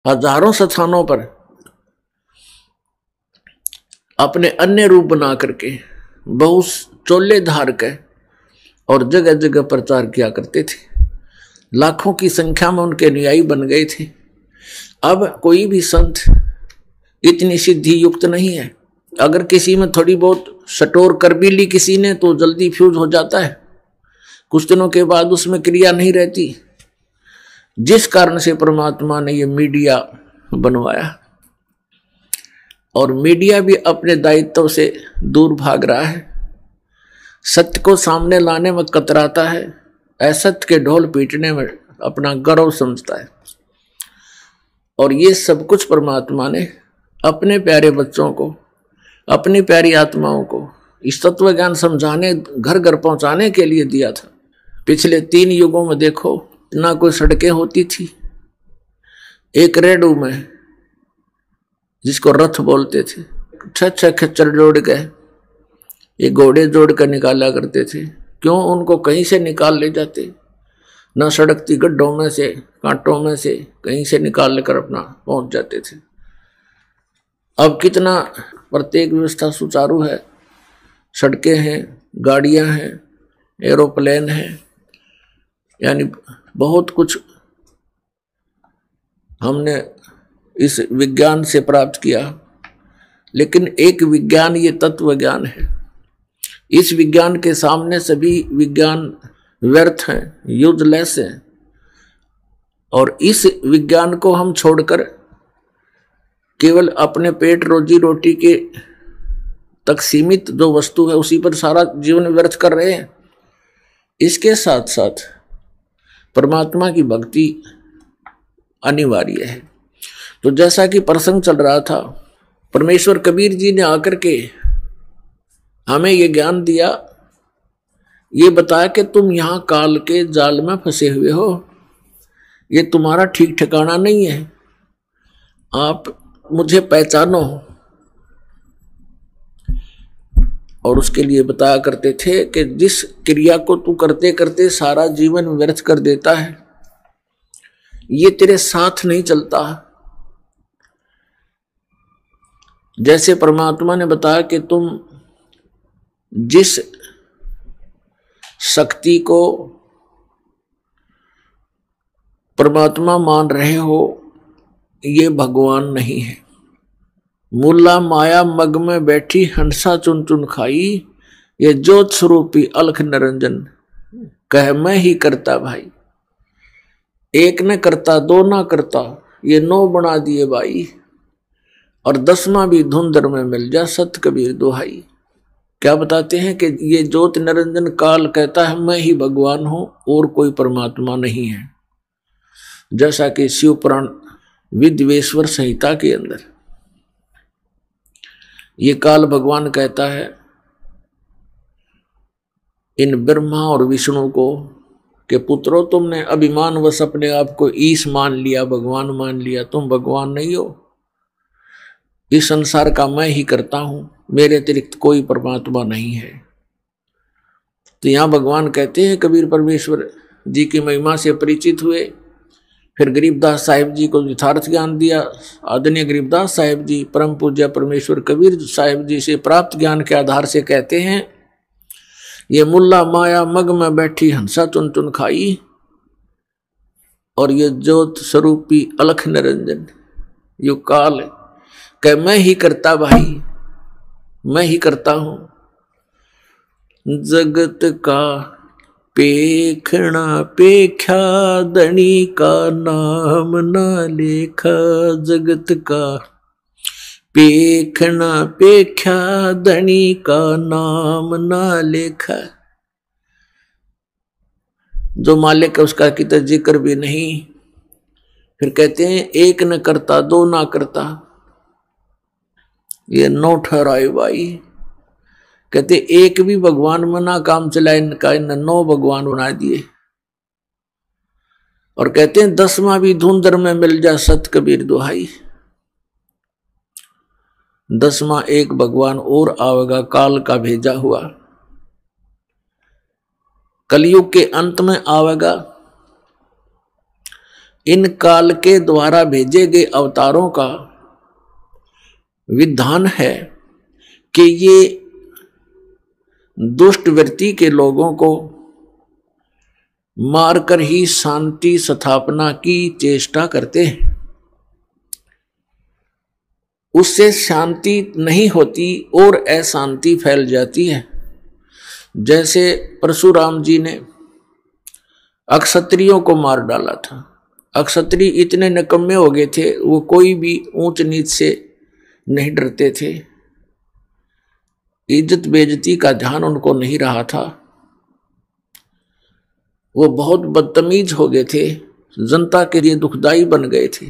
हजारों स्थानों पर अपने अन्य रूप बना करके बहुत चोले धार के और जगह जगह प्रचार किया करते थे। लाखों की संख्या में उनके अनुयायी बन गए थे। अब कोई भी संत इतनी सिद्धि युक्त नहीं है। अगर किसी में थोड़ी बहुत सटोर कर भी ली किसी ने तो जल्दी फ्यूज हो जाता है, कुछ दिनों के बाद उसमें क्रिया नहीं रहती। जिस कारण से परमात्मा ने ये मीडिया बनवाया, और मीडिया भी अपने दायित्व से दूर भाग रहा है, सत्य को सामने लाने में कतराता है, असत्य के ढोल पीटने में अपना गर्व समझता है। और ये सब कुछ परमात्मा ने अपने प्यारे बच्चों को, अपनी प्यारी आत्माओं को इस तत्व ज्ञान समझाने, घर घर पहुंचाने के लिए दिया था। पिछले 3 युगों में देखो, ना कोई सड़कें होती थी, एक रेडू में जिसको रथ बोलते थे, 6 खच्चर जोड़ के, ये घोड़े जोड़ कर निकाला करते थे। क्यों? उनको कहीं से निकाल ले जाते, ना सड़क थी, गड्ढों में से, कांटों में से कहीं से निकाल लेकर अपना पहुंच जाते थे। अब कितना प्रत्येक व्यवस्था सुचारू है, सड़कें हैं, गाड़ियां हैं, एरोप्लेन हैं, यानी बहुत कुछ हमने इस विज्ञान से प्राप्त किया। लेकिन एक विज्ञान, ये तत्व ज्ञान है। इस विज्ञान के सामने सभी विज्ञान व्यर्थ हैं, यूजलेस हैं। और इस विज्ञान को हम छोड़कर केवल अपने पेट रोजी रोटी के तक सीमित जो वस्तु है उसी पर सारा जीवन व्यर्थ कर रहे हैं। इसके साथ साथ परमात्मा की भक्ति अनिवार्य है। तो जैसा कि प्रसंग चल रहा था, परमेश्वर कबीर जी ने आकर के हमें ये ज्ञान दिया, ये बताया कि तुम यहां काल के जाल में फंसे हुए हो, ये तुम्हारा ठीक ठिकाना नहीं है, आप मुझे पहचानो। और उसके लिए बताया करते थे कि जिस क्रिया को तू करते करते सारा जीवन व्यर्थ कर देता है, ये तेरे साथ नहीं चलता। जैसे परमात्मा ने बताया कि तुम जिस शक्ति को परमात्मा मान रहे हो, ये भगवान नहीं है। मुल्ला माया मग में बैठी हंसा चुन चुन खाई, ये ज्योत स्वरूपी अलख निरंजन कह मैं ही करता भाई। एक न करता, 2 न करता, ये 9 बना दिए भाई, और 10वां भी धुंधर में मिल जा सत कबीर दुहाई। क्या बताते हैं कि ये ज्योत निरंजन काल कहता है मैं ही भगवान हूं और कोई परमात्मा नहीं है। जैसा कि शिव पुराण विद्वेश्वर संहिता के अंदर ये काल भगवान कहता है इन ब्रह्मा और विष्णु को कि पुत्रों, तुमने अभिमानवश अपने आप को ईश मान लिया, भगवान मान लिया, तुम भगवान नहीं हो। इस संसार का मैं ही करता हूं, मेरे अतिरिक्त कोई परमात्मा नहीं है। तो यहां भगवान कहते हैं, कबीर परमेश्वर जी की महिमा से परिचित हुए, फिर गरीबदास साहिब जी को यथार्थ ज्ञान दिया। आदरणीय गरीबदास साहिब जी परम पूज्य परमेश्वर कबीर साहिब जी से प्राप्त ज्ञान के आधार से कहते हैं, ये मुल्ला माया मग में बैठी हंसा चुन चुन खाई, और ये ज्योत स्वरूपी अलख निरंजन यो काल कह मैं ही करता भाई, मैं ही करता हूं। जगत का पेखना पेख्या दणी का नाम ना लेखा, जगत का पेखना पेख्या दणी का नाम ना लेखा। जो मालिक है उसका कितना जिक्र भी नहीं। फिर कहते हैं एक न करता, 2 ना करता, ये 9 ठहराए भाई। कहते एक भी भगवान में ना काम चला, इनका इन 9 भगवान बना दिए। और कहते हैं 10वां भी धुंधर में मिल जा सत कबीर दुहाई। 10वां एक भगवान और आवेगा, काल का भेजा हुआ, कलयुग के अंत में आवेगा। इन काल के द्वारा भेजे गए अवतारों का विधान है कि ये दुष्ट वृत्ति के लोगों को मारकर ही शांति स्थापना की चेष्टा करते हैं। उससे शांति नहीं होती और अशांति फैल जाती है। जैसे परशुराम जी ने अक्षत्रियों को मार डाला था। अक्षत्रिय इतने निकम्मे हो गए थे, वो कोई भी ऊंच नीच से नहीं डरते थे, इज्जत बेइज्जती का ध्यान उनको नहीं रहा था। वो बहुत बदतमीज हो गए थे, जनता के लिए दुखदाई बन गए थे।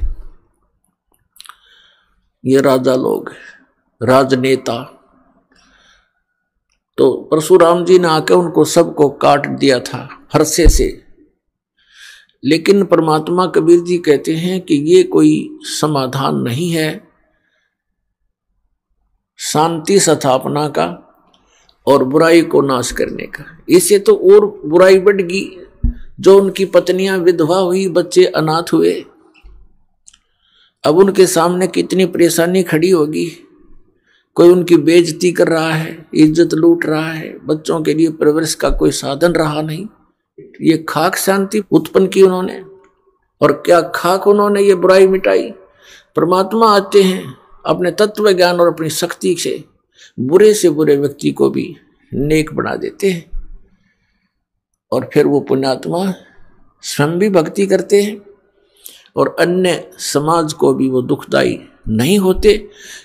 ये राजा लोग, राजनेता, तो परशुराम जी ने आकर उनको सबको काट दिया था फरसे से। लेकिन परमात्मा कबीर जी कहते हैं कि ये कोई समाधान नहीं है शांति स्थापना का और बुराई को नाश करने का। इससे तो और बुराई बढ़ गई। जो उनकी पत्नियां विधवा हुई, बच्चे अनाथ हुए, अब उनके सामने कितनी परेशानी खड़ी होगी। कोई उनकी बेइज्जती कर रहा है, इज्जत लूट रहा है, बच्चों के लिए परवरिश का कोई साधन रहा नहीं। ये खाक शांति उत्पन्न की उन्होंने, और क्या खाक उन्होंने ये बुराई मिटाई। परमात्मा आते हैं अपने तत्व ज्ञान और अपनी शक्ति से बुरे से बुरे व्यक्ति को भी नेक बना देते हैं, और फिर वो पुण्यात्मा स्वयं भी भक्ति करते हैं और अन्य समाज को भी वो दुखदाई नहीं होते,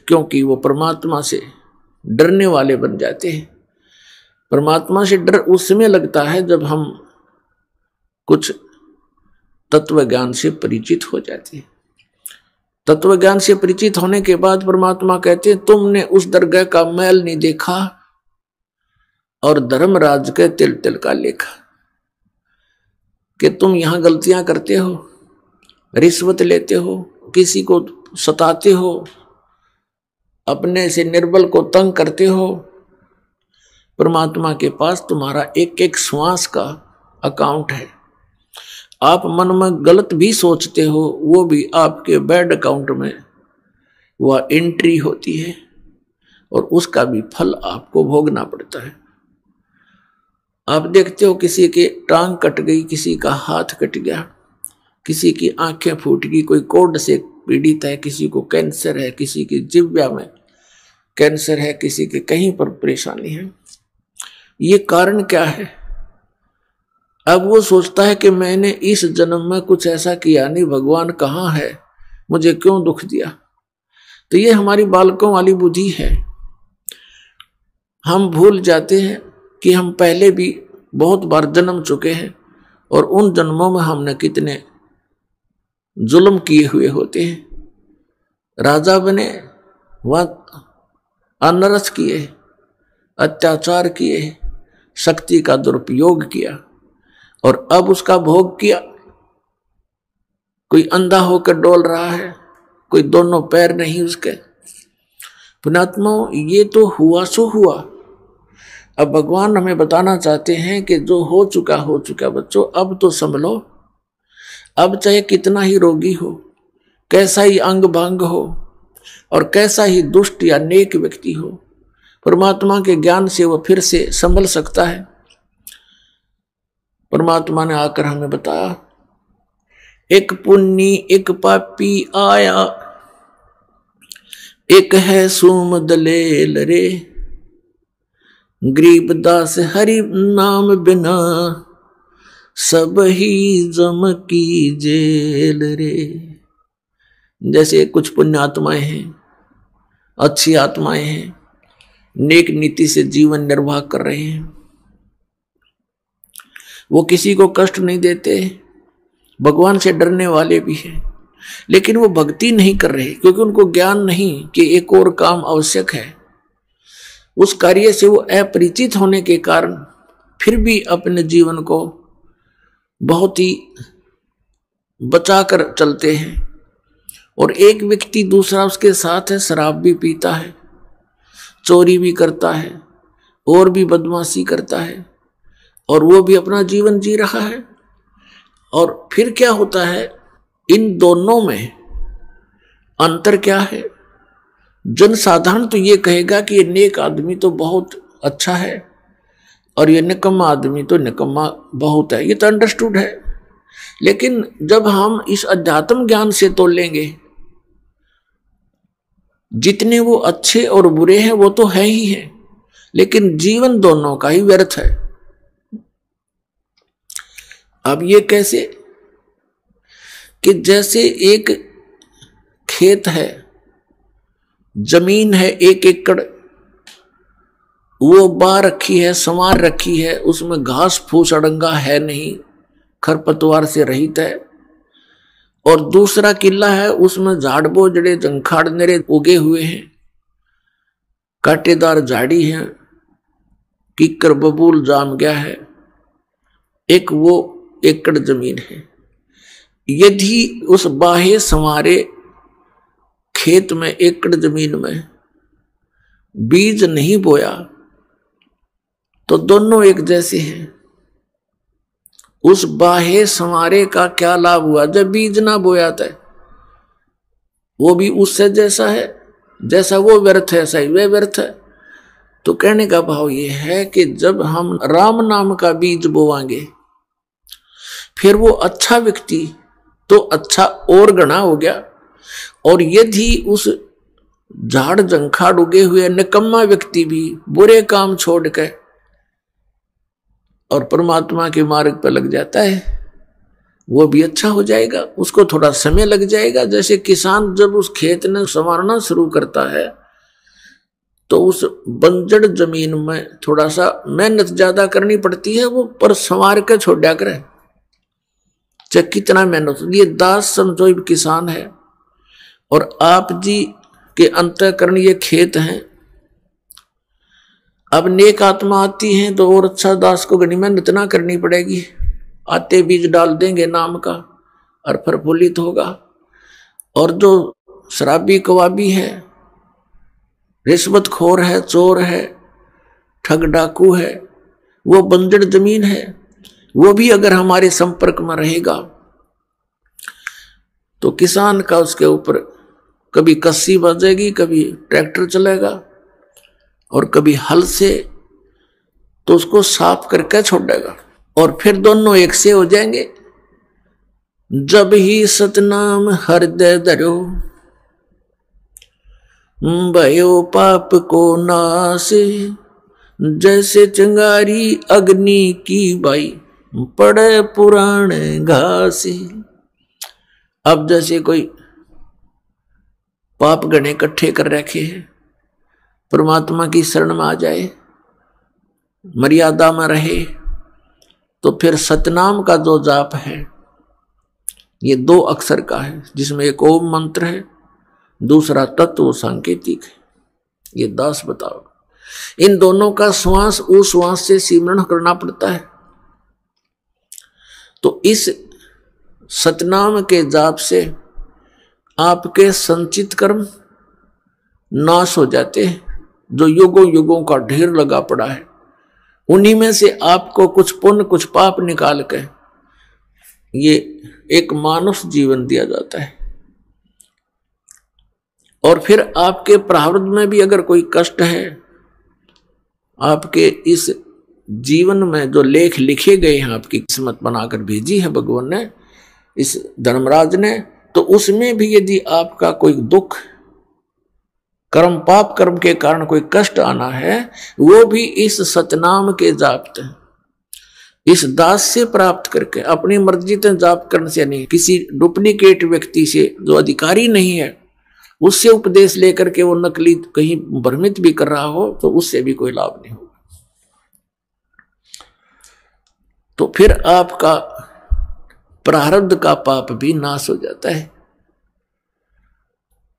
क्योंकि वो परमात्मा से डरने वाले बन जाते हैं। परमात्मा से डर उस समय लगता है जब हम कुछ तत्व ज्ञान से परिचित हो जाते हैं। तत्व ज्ञान से परिचित होने के बाद परमात्मा कहते हैं, तुमने उस दरगाह का मैल नहीं देखा और धर्मराज के तिल तिल का लेखा, कि तुम यहां गलतियां करते हो, रिश्वत लेते हो, किसी को सताते हो, अपने से निर्बल को तंग करते हो। परमात्मा के पास तुम्हारा एक एक श्वास का अकाउंट है। आप मन में गलत भी सोचते हो, वो भी आपके बैड अकाउंट में वह एंट्री होती है, और उसका भी फल आपको भोगना पड़ता है। आप देखते हो किसी के टांग कट गई, किसी का हाथ कट गया, किसी की आंखें फूट गई, कोई कोढ़ से पीड़ित है, किसी को कैंसर है, किसी की जिह्वा में कैंसर है, किसी के कहीं पर परेशानी है। ये कारण क्या है? अब वो सोचता है कि मैंने इस जन्म में कुछ ऐसा किया नहीं, भगवान कहाँ है, मुझे क्यों दुख दिया। तो ये हमारी बालकों वाली बुद्धि है। हम भूल जाते हैं कि हम पहले भी बहुत बार जन्म चुके हैं, और उन जन्मों में हमने कितने जुल्म किए हुए होते हैं। राजा बने, वह अनरस किए, अत्याचार किए, शक्ति का दुरुपयोग किया, और अब उसका भोग किया। कोई अंधा होकर डोल रहा है, कोई दोनों पैर नहीं उसके। पुण्यात्मा, ये तो हुआ सो हुआ। अब भगवान हमें बताना चाहते हैं कि जो हो चुका हो चुका बच्चों, अब तो संभलो। अब चाहे कितना ही रोगी हो, कैसा ही अंग भंग हो, और कैसा ही दुष्ट या नेक व्यक्ति हो, परमात्मा के ज्ञान से वह फिर से संभल सकता है। परमात्मा ने आकर हमें बताया, एक पुण्य एक पापी आया, एक है सुम दलेल रे, गरीबदास हरि नाम बिना सब ही जम की जेल रे। जैसे कुछ पुण्य आत्माएं हैं, अच्छी आत्माएं हैं, नेक नीति से जीवन निर्वाह कर रहे हैं, वो किसी को कष्ट नहीं देते, भगवान से डरने वाले भी हैं, लेकिन वो भक्ति नहीं कर रहे, क्योंकि उनको ज्ञान नहीं कि एक और काम आवश्यक है। उस कार्य से वो अपरिचित होने के कारण फिर भी अपने जीवन को बहुत ही बचाकर चलते हैं। और एक व्यक्ति दूसरा उसके साथ है, शराब भी पीता है, चोरी भी करता है, और भी बदमाशी करता है, और वो भी अपना जीवन जी रहा है। और फिर क्या होता है, इन दोनों में अंतर क्या है? जनसाधारण तो ये कहेगा कि ये नेक आदमी तो बहुत अच्छा है और ये निकम्मा आदमी तो निकम्मा बहुत है, ये तो अंडरस्टूड है। लेकिन जब हम इस अध्यात्म ज्ञान से तोलेंगे, जितने वो अच्छे और बुरे हैं वो तो है ही है, लेकिन जीवन दोनों का ही व्यर्थ है। अब ये कैसे कि जैसे एक खेत है, जमीन है 1 एकड़, वो बा रखी है, संवार रखी है, उसमें घास फूस अड़ंगा है नहीं, खरपतवार से रहित है। और दूसरा किला है, उसमें झाड़ बोझड़े जंखाड़ नेरे उगे हुए हैं, कांटेदार झाड़ी है, कीकर बबूल जाम गया है। एक वो एकड़ जमीन है। यदि उस बाहे संवारे खेत में, एकड़ जमीन में बीज नहीं बोया तो दोनों एक जैसे हैं। उस बाहे संवारे का क्या लाभ हुआ जब बीज ना बोया था? वो भी उससे जैसा है, जैसा वो व्यर्थ है, ऐसा ही वह व्यर्थ है। तो कहने का भाव ये है कि जब हम राम नाम का बीज बोवांगे, फिर वो अच्छा व्यक्ति तो अच्छा और गणा हो गया। और यदि उस झाड़ जंखाड़ उगे हुए निकम्मा व्यक्ति भी बुरे काम छोड़ के और परमात्मा के मार्ग पर लग जाता है, वो भी अच्छा हो जाएगा। उसको थोड़ा समय लग जाएगा। जैसे किसान जब उस खेत ने संवारना शुरू करता है तो उस बंजर जमीन में थोड़ा सा मेहनत ज्यादा करनी पड़ती है, वो पर संवार के छोड़ दिया करे, चाहे कितना मेहनत। ये दास समझो किसान है और आप जी के अंतःकरण ये खेत हैं। अब नेक आत्मा आती है तो और अच्छा दास को घनी मेहनत ना करनी पड़ेगी, आते बीज डाल देंगे नाम का और प्रफुल्लित होगा। और जो शराबी कवाबी है, रिश्वतखोर है, चोर है, ठग डाकू है, वो बंजर जमीन है, वो भी अगर हमारे संपर्क में रहेगा तो किसान का उसके ऊपर कभी कस्सी बजेगी, कभी ट्रैक्टर चलेगा और कभी हल से, तो उसको साफ करके छोड़ेगा और फिर दोनों एक से हो जाएंगे। जब ही सतनाम हृदय धरो, भयो पाप को नाश, जैसे चिंगारी अग्नि की बाई, पड़े पुराण घास। अब जैसे कोई पाप गणे इकट्ठे कर रखे हैं, परमात्मा की शरण में आ जाए, मर्यादा में रहे, तो फिर सतनाम का जो जाप है ये 2 अक्षर का है, जिसमें एक ओम मंत्र है, दूसरा तत्व सांकेतिक है। ये दास बताओ, इन दोनों का श्वास उस श्वास से सिमरण करना पड़ता है। तो इस सतनाम के जाप से आपके संचित कर्म नाश हो जाते हैं, जो युगों युगों का ढेर लगा पड़ा है। उन्हीं में से आपको कुछ पुण्य कुछ पाप निकाल के ये एक मानुष जीवन दिया जाता है। और फिर आपके प्रारब्ध में भी अगर कोई कष्ट है, आपके इस जीवन में जो लेख लिखे गए हैं, आपकी किस्मत बनाकर भेजी है भगवान ने, इस धर्मराज ने, तो उसमें भी यदि आपका कोई दुख, कर्म पाप कर्म के कारण कोई कष्ट आना है, वो भी इस सतनाम के जाप इस दास से प्राप्त करके, अपनी मर्जी से जाप करने से नहीं, किसी डुप्लीकेट व्यक्ति से जो अधिकारी नहीं है उससे उपदेश लेकर के वो नकली कहीं भ्रमित भी कर रहा हो तो उससे भी कोई लाभ नहीं होगा। तो फिर आपका प्रारब्ध का पाप भी नाश हो जाता है।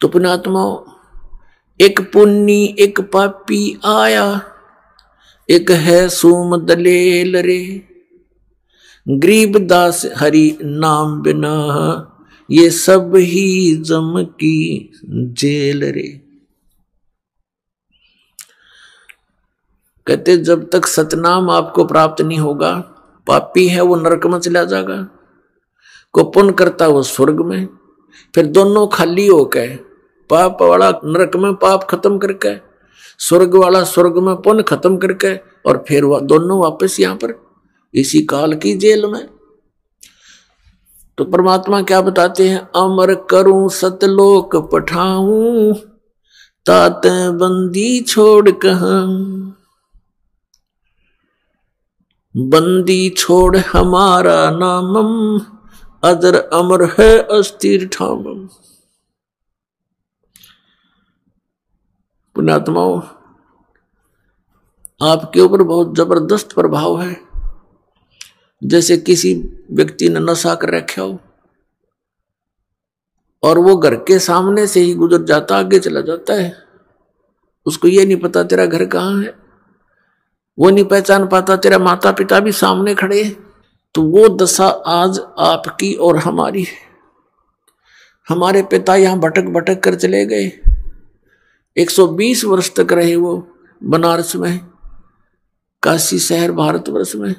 तो पुण्यात्मा, एक पुण्य एक पापी आया, एक है सूम दलेल रे, गरीब दास हरि नाम बिना, ये सब ही जम की जेल रे। कहते जब तक सतनाम आपको प्राप्त नहीं होगा, पापी है वो नरक में चला जाएगा, को पुण्य करता वो स्वर्ग में, फिर दोनों खाली होकर पाप वाला नरक में पाप खत्म करके, स्वर्ग वाला स्वर्ग में पुण्य खत्म करके, और फिर वह दोनों वापस यहां पर इसी काल की जेल में। तो परमात्मा क्या बताते हैं, अमर करूं सतलोक पठाऊं, तात बंदी छोड़ कहां, बंदी छोड़ हमारा नामम, अदर अमर है अस्थिर ठामम। पुण्यात्माओं, आपके ऊपर बहुत जबरदस्त प्रभाव है। जैसे किसी व्यक्ति ने नशा कर रखा हो और वो घर के सामने से ही गुजर जाता, आगे चला जाता है, उसको ये नहीं पता तेरा घर कहाँ है, वो नहीं पहचान पाता तेरा माता पिता भी सामने खड़े हैं। तो वो दशा आज आपकी और हमारी है। हमारे पिता यहां भटक भटक कर चले गए, 120 वर्ष तक रहे वो बनारस में, काशी शहर भारतवर्ष में।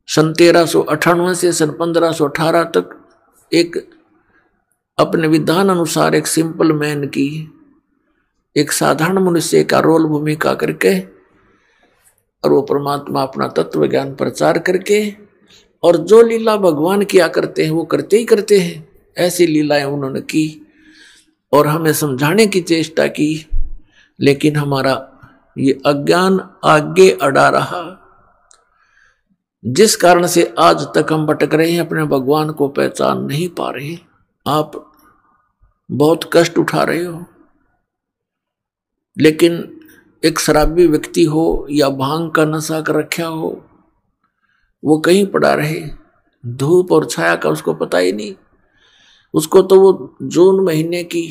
सन 1398 से सन 1518 तक एक अपने विधान अनुसार एक सिंपल मैन की, एक साधारण मनुष्य का रोल भूमिका करके, और वो परमात्मा अपना तत्व ज्ञान प्रचार करके, और जो लीला भगवान किया करते हैं वो करते ही करते हैं। ऐसी लीलाएं उन्होंने की और हमें समझाने की चेष्टा की, लेकिन हमारा ये अज्ञान आगे अड़ा रहा, जिस कारण से आज तक हम भटक रहे हैं, अपने भगवान को पहचान नहीं पा रहे। आप बहुत कष्ट उठा रहे हो, लेकिन एक शराबी व्यक्ति हो या भांग का नशा कर रखा हो, वो कहीं पड़ा रहे, धूप और छाया का उसको पता ही नहीं। उसको तो वो जून महीने की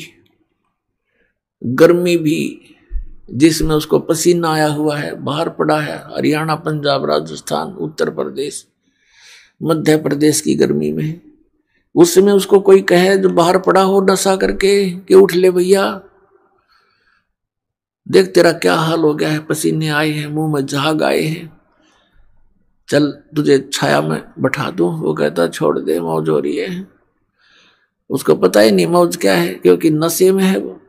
गर्मी भी, जिसमें उसको पसीना आया हुआ है, बाहर पड़ा है, हरियाणा, पंजाब, राजस्थान, उत्तर प्रदेश, मध्य प्रदेश की गर्मी में, उसमें उसको कोई कहे जो बाहर पड़ा हो नशा करके कि उठ ले भैया, देख तेरा क्या हाल हो गया है, पसीने आए हैं, मुंह में झाग आए हैं, चल तुझे छाया में बैठा दूं। वो कहता छोड़ दे, मौज हो रही है। उसको पता ही नहीं मौज क्या है, क्योंकि नशे में है वो।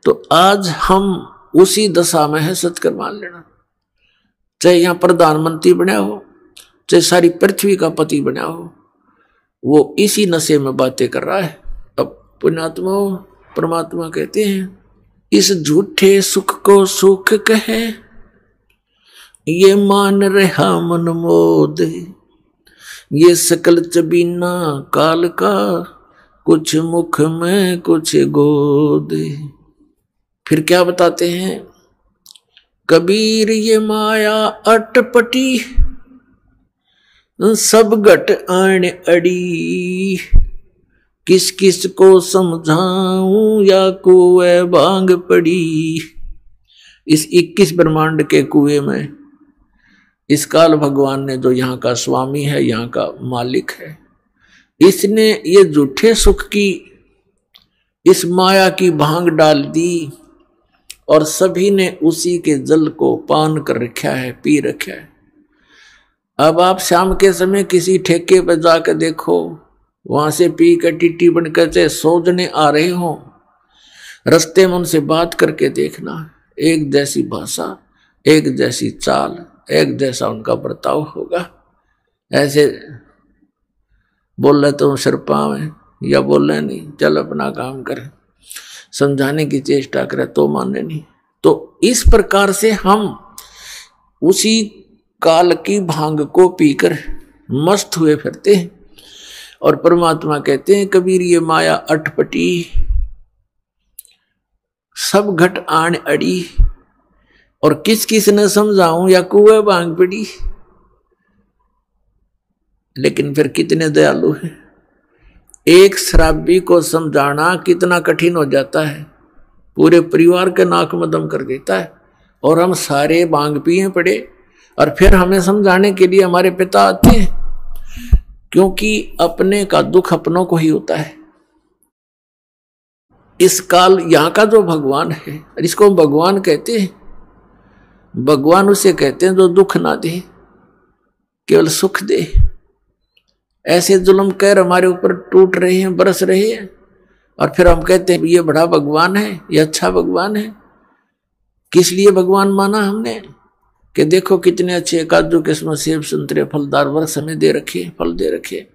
तो आज हम उसी दशा में है, सत्कर मान लेना। चाहे यहाँ प्रधानमंत्री बना हो, चाहे सारी पृथ्वी का पति बना हो, वो इसी नशे में बातें कर रहा है। अब पुण्यात्मा परमात्मा कहते हैं, इस झूठे सुख को सुख कहे, ये मान रहा मन मोद, ये सकल चबीना काल का, कुछ मुख में कुछ गोद। फिर क्या बताते हैं, कबीर ये माया अटपटी, सब घट आण अड़ी, किस किस को समझाऊं या कुएं भांग पड़ी। इस 21 ब्रह्मांड के कुएं में इस काल भगवान ने, जो यहाँ का स्वामी है, यहाँ का मालिक है, इसने ये झूठे सुख की इस माया की भांग डाल दी, और सभी ने उसी के जल को पान कर रखा है, पी रखा है। अब आप शाम के समय किसी ठेके पर जाकर देखो, वहां से पी कर टीटी बनकर चाहे सोचने आ रहे हो, रस्ते में उनसे बात करके देखना, एक जैसी भाषा, एक जैसी चाल, एक जैसा उनका बर्ताव होगा। ऐसे बोल रहे तो सिर पाँव है, या बोल रहे नहीं, चल अपना काम कर, समझाने की चेष्टा करे तो माने नहीं। तो इस प्रकार से हम उसी काल की भांग को पीकर मस्त हुए फिरते हैं। और परमात्मा कहते हैं, कबीर ये माया अटपटी, सब घट आण अड़ी, और किस किस ने समझाऊं या कुएं भांग पड़ी। लेकिन फिर कितने दयालु हैं, एक शराबी को समझाना कितना कठिन हो जाता है, पूरे परिवार के नाक में दम कर देता है, और हम सारे भांग पिए पड़े, और फिर हमें समझाने के लिए हमारे पिता आते हैं, क्योंकि अपने का दुख अपनों को ही होता है। इस काल यहाँ का जो भगवान है, इसको भगवान कहते हैं, भगवान उसे कहते हैं जो दुख ना दे, केवल सुख दे। ऐसे जुल्म कहर हमारे ऊपर टूट रहे हैं, बरस रहे हैं, और फिर हम कहते हैं ये बड़ा भगवान है, ये अच्छा भगवान है। किस लिए भगवान माना हमने कि देखो कितने अच्छे काजू किस्मत सेब संतरे फलदार वर्ष हमें दे रखे, फल दे रखे,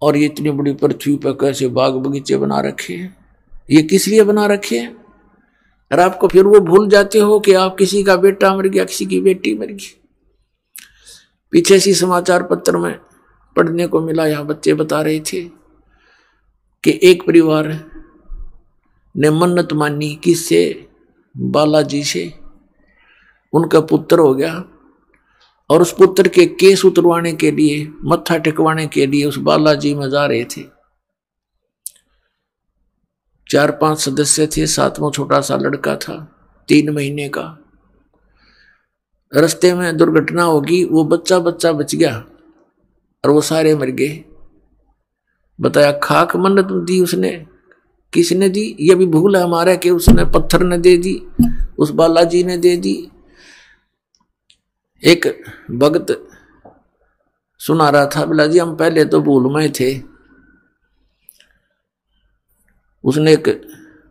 और ये इतनी बड़ी पृथ्वी पर कैसे बाग बगीचे बना रखे हैं। ये किस लिए बना रखे हैं? और आपको फिर वो भूल जाते हो कि आप किसी का बेटा मर गया, किसी की बेटी मर गई। पीछे सी समाचार पत्र में पढ़ने को मिला, यहाँ बच्चे बता रहे थे कि एक परिवार ने मन्नत मानी किससे? बालाजी से। उनका पुत्र हो गया और उस पुत्र के केस उतरवाने के लिए, मत्था टेकवाने के लिए उस बालाजी में जा रहे थे। 4-5 सदस्य थे, 7वां छोटा सा लड़का था 3 महीने का। रास्ते में दुर्घटना होगी, वो बच्चा बच गया और वो सारे मर गए। बताया खाक मन्नत दी उसने, किसने दी? ये भी भूल है हमारा कि उसने पत्थर ने दे दी, उस बालाजी ने दे दी। एक भक्त सुना रहा था, बोला जी हम पहले तो भूल में थे। उसने एक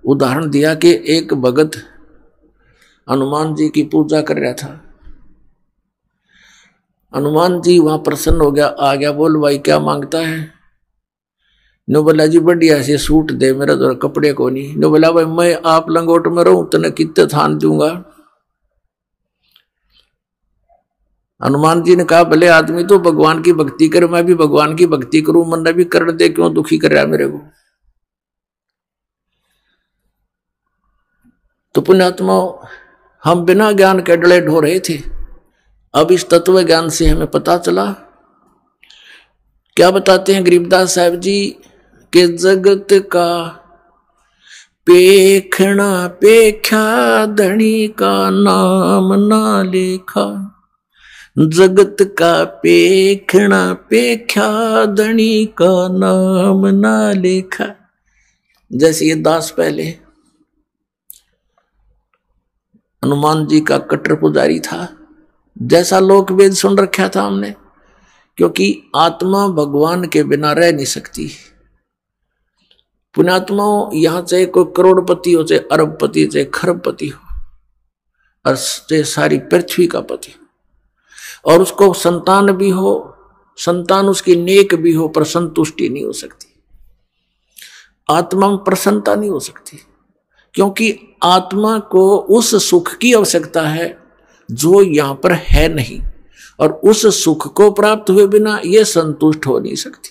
उदाहरण दिया कि एक भगत हनुमान जी की पूजा कर रहा था। हनुमान जी वहां प्रसन्न हो गया, आ गया, बोल भाई क्या मांगता है? नो बोला जी बढ़िया से सूट दे, मेरा तो कपड़े को नहीं। नो बोला भाई मैं आप लंगोट में रहूं तने कितने थान दूंगा? हनुमान जी ने कहा भले आदमी तो भगवान की भक्ति करे, मैं भी भगवान की भक्ति करूं, मन भी कर दे, क्यों दुखी कर रहा है मेरे को? तो पुण्यात्मा हम बिना ज्ञान के डले ढो रहे थे। अब इस तत्व ज्ञान से हमें पता चला। क्या बताते हैं गरीबदास साहब जी कि जगत का पेखना पेख्या धनी का नाम ना लेखा। जगत का पेखना पेख्या धनी का नाम ना लेखा। जैसे ये दास पहले हनुमान जी का कट्टर पुजारी था, जैसा लोक वेद सुन रखा था हमने, क्योंकि आत्मा भगवान के बिना रह नहीं सकती। पुण्यात्माओं यहां चाहे कोई करोड़पति हो, चाहे अरबपति, चाहे खरबपति हो, और चाहे सारी पृथ्वी का पति, और उसको संतान भी हो, संतान उसकी नेक भी हो, पर संतुष्टि नहीं हो सकती। आत्मा में प्रसन्नता नहीं हो सकती, क्योंकि आत्मा को उस सुख की आवश्यकता है जो यहां पर है नहीं, और उस सुख को प्राप्त हुए बिना यह संतुष्ट हो नहीं सकती।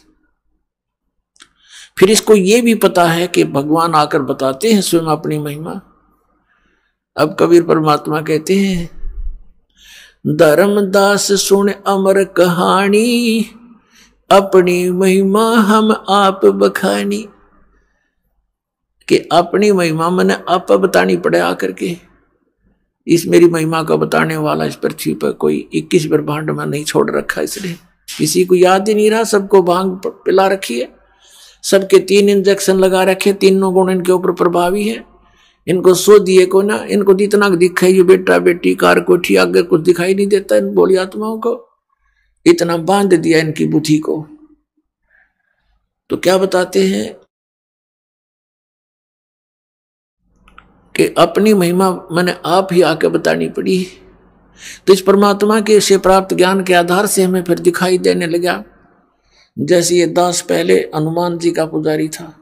फिर इसको यह भी पता है कि भगवान आकर बताते हैं स्वयं अपनी महिमा। अब कबीर परमात्मा कहते हैं, धर्मदास सुन अमर कहानी, अपनी महिमा हम आप बखानी। कि अपनी महिमा मैंने आप बतानी पड़े आकर के। इस मेरी महिमा का बताने वाला इस पृथ्वी पर कोई 21 ब्रह्मांड में नहीं छोड़ रखा, इसलिए किसी को याद ही नहीं रहा। सबको भांग पिला रखी है, सबके 3 इंजेक्शन लगा रखे, तीनों गुण इनके ऊपर प्रभावी है। इनको सो दिए को ना, इनको जितना दिखा ये बेटा बेटी कार कोठी आगे कुछ दिखाई नहीं देता इन बोली आत्माओं को, इतना बांध दिया इनकी बुद्धि को। तो क्या बताते हैं कि अपनी महिमा मैंने आप ही आके बतानी पड़ी। तो इस परमात्मा के से प्राप्त ज्ञान के आधार से हमें फिर दिखाई देने लगा। जैसे ये दास पहले हनुमान जी का पुजारी था,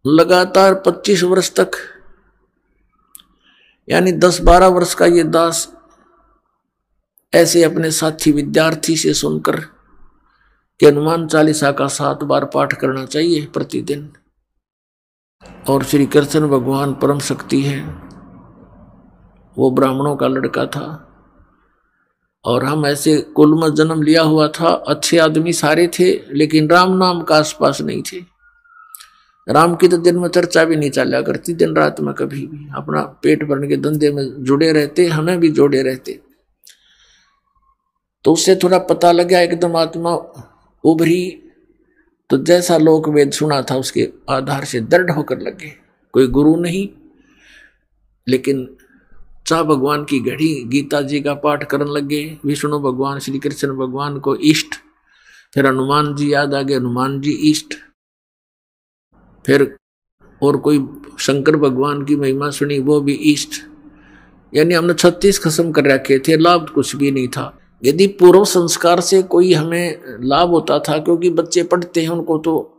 लगातार 25 वर्ष तक, यानी 10-12 वर्ष का ये दास ऐसे अपने साथी विद्यार्थी से सुनकर कि हनुमान चालीसा का 7 बार पाठ करना चाहिए प्रतिदिन, और श्री कृष्ण भगवान परम शक्ति है। वो ब्राह्मणों का लड़का था और हम ऐसे कुल में जन्म लिया हुआ था, अच्छे आदमी सारे थे, लेकिन राम नाम का आसपास नहीं थे। राम की तो दिन में चर्चा भी नहीं चला करती, दिन रात में कभी भी अपना पेट भरने के धंधे में जुड़े रहते, हमें भी जोड़े रहते। तो उससे थोड़ा पता लगा, एकदम आत्मा उभरी, तो जैसा लोक वेद सुना था उसके आधार से दृढ़ होकर लगे। कोई गुरु नहीं, लेकिन चाह भगवान की घड़ी, गीता जी का पाठ करने लगे, विष्णु भगवान श्री कृष्ण भगवान को इष्ट, फिर हनुमान जी याद आ गए, हनुमान जी इष्ट, फिर और कोई शंकर भगवान की महिमा सुनी, वो भी इष्ट। यानी हमने 36 खत्म कर रखे थे, लाभ कुछ भी नहीं था। यदि पूर्व संस्कार से कोई हमें लाभ होता था, क्योंकि बच्चे पढ़ते हैं उनको तो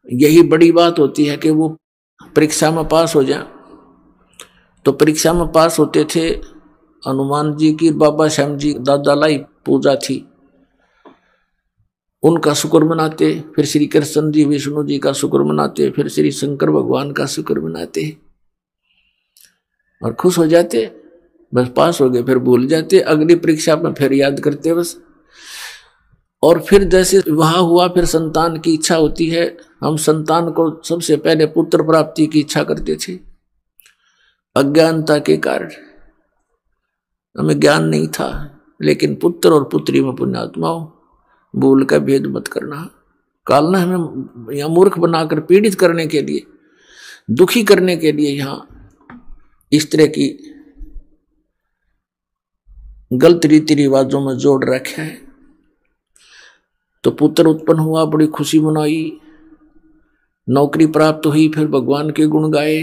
यही बड़ी बात होती है कि वो परीक्षा में पास हो जाए, तो परीक्षा में पास होते थे। हनुमान जी की बाबा श्याम जी दादा लाई पूजा थी, उनका शुक्र मनाते, फिर श्री कृष्ण जी विष्णु जी का शुक्र मनाते, फिर श्री शंकर भगवान का शुक्र मनाते और खुश हो जाते, बस पास हो गए, फिर भूल जाते, अगली परीक्षा में फिर याद करते बस। और फिर जैसे विवाह हुआ, फिर संतान की इच्छा होती है, हम संतान को सबसे पहले पुत्र प्राप्ति की इच्छा करते थे। अज्ञानता के कारण हमें ज्ञान नहीं था, लेकिन पुत्र और पुत्री में पुण्यात्माओं भूल का भेद मत करना। काल ने हमें यहाँ मूर्ख बनाकर पीड़ित करने के लिए, दुखी करने के लिए यहाँ इस तरह की गलत रीति रिवाजों में जोड़ रखा है। तो पुत्र उत्पन्न हुआ, बड़ी खुशी मनाई, नौकरी प्राप्त हुई, फिर भगवान के गुण गाए।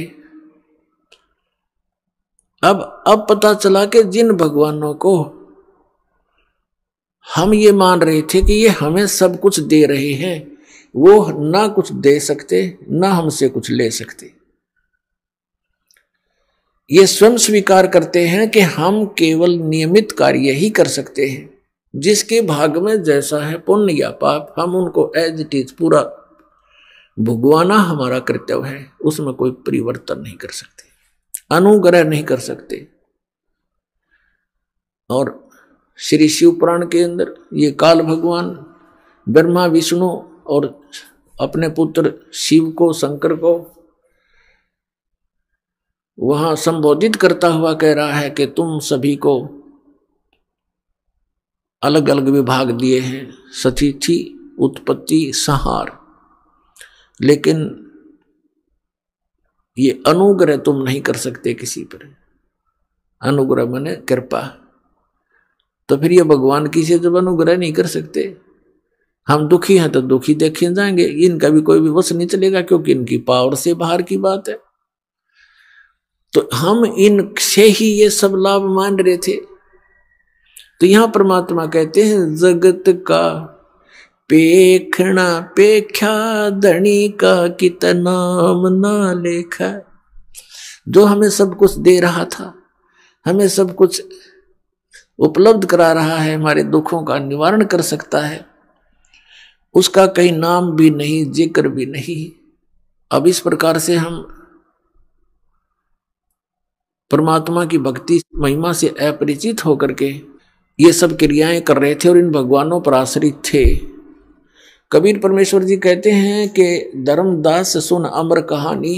अब पता चला कि जिन भगवानों को हम ये मान रहे थे कि ये हमें सब कुछ दे रहे हैं, वो ना कुछ दे सकते ना हमसे कुछ ले सकते। ये स्वयं स्वीकार करते हैं कि हम केवल नियमित कार्य ही कर सकते हैं, जिसके भाग में जैसा है पुण्य या पाप, हम उनको एज इट इज पूरा भुगवाना हमारा कर्तव्य है, उसमें कोई परिवर्तन नहीं कर सकते, अनुग्रह नहीं कर सकते। और श्री शिव पुराण के अंदर ये काल भगवान ब्रह्मा विष्णु और अपने पुत्र शिव को, शंकर को वहां संबोधित करता हुआ कह रहा है कि तुम सभी को अलग अलग विभाग दिए हैं, सतिथि, उत्पत्ति, संहार, लेकिन ये अनुग्रह तुम नहीं कर सकते किसी पर। अनुग्रह माने कृपा। तो फिर ये भगवान किसी जब अनुग्रह नहीं कर सकते, हम दुखी हैं तो दुखी देखे जाएंगे, इनका भी कोई भी वश नहीं चलेगा, क्योंकि इनकी पावर से बाहर की बात है। तो हम इनसे ही ये सब लाभ मान रहे थे। तो यहां परमात्मा कहते हैं, जगत का पेखना पेख्या धनी का कितना ना लेखा। जो हमें सब कुछ दे रहा था, हमें सब कुछ उपलब्ध करा रहा है, हमारे दुखों का निवारण कर सकता है, उसका कहीं नाम भी नहीं, जिक्र भी नहीं। अब इस प्रकार से हम परमात्मा की भक्ति महिमा से अपरिचित होकर के ये सब क्रियाएं कर रहे थे और इन भगवानों पर आश्रित थे। कबीर परमेश्वर जी कहते हैं कि धर्मदास सुन अमर कहानी,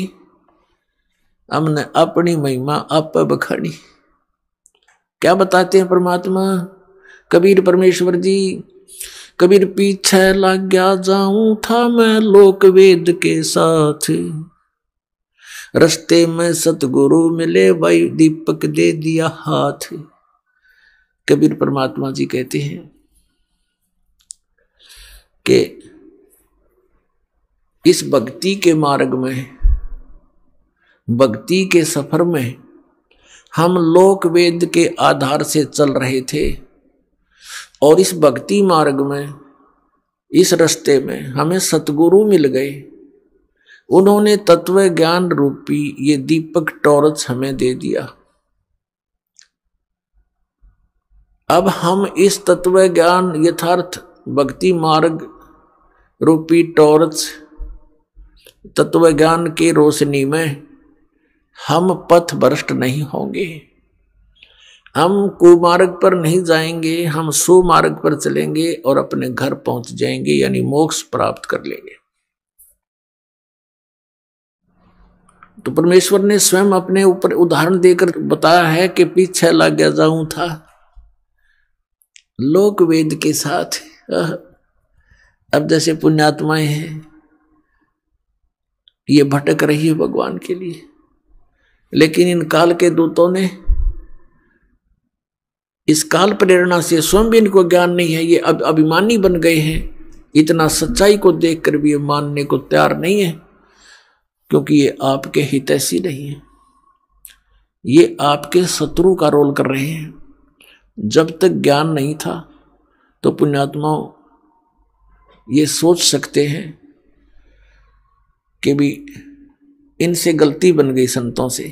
हमने अपनी महिमा आप बखानी। क्या बताते हैं परमात्मा कबीर परमेश्वर जी? कबीर पीछे लग गया जाऊं था मैं लोक वेद के साथ, रस्ते में सतगुरु मिले भाई दीपक दे दिया हाथ। कबीर परमात्मा जी कहते हैं कि इस भक्ति के मार्ग में, भक्ति के सफर में हम लोक वेद के आधार से चल रहे थे, और इस भक्ति मार्ग में, इस रास्ते में हमें सतगुरु मिल गए। उन्होंने तत्व ज्ञान रूपी ये दीपक टॉर्च हमें दे दिया। अब हम इस तत्व ज्ञान यथार्थ भक्ति मार्ग रूपी टॉर्च तत्व ज्ञान की रोशनी में हम पथ भ्रष्ट नहीं होंगे, हम कुमार्ग पर नहीं जाएंगे, हम सुमार्ग पर चलेंगे और अपने घर पहुंच जाएंगे, यानी मोक्ष प्राप्त कर लेंगे। तो परमेश्वर ने स्वयं अपने ऊपर उदाहरण देकर बताया है कि पीछे लग गया जाऊं था लोक वेद के साथ। अब जैसे पुण्यात्माएं हैं, ये भटक रही है भगवान के लिए, लेकिन इन काल के दूतों ने इस काल प्रेरणा से स्वयं भी इनको ज्ञान नहीं है, ये अब अभिमानी बन गए हैं, इतना सच्चाई को देखकर भी ये मानने को तैयार नहीं है, क्योंकि ये आपके हितैषी नहीं है, ये आपके शत्रु का रोल कर रहे हैं। जब तक ज्ञान नहीं था तो पुण्यात्माओं ये सोच सकते हैं कि भी इनसे गलती बन गई संतों से,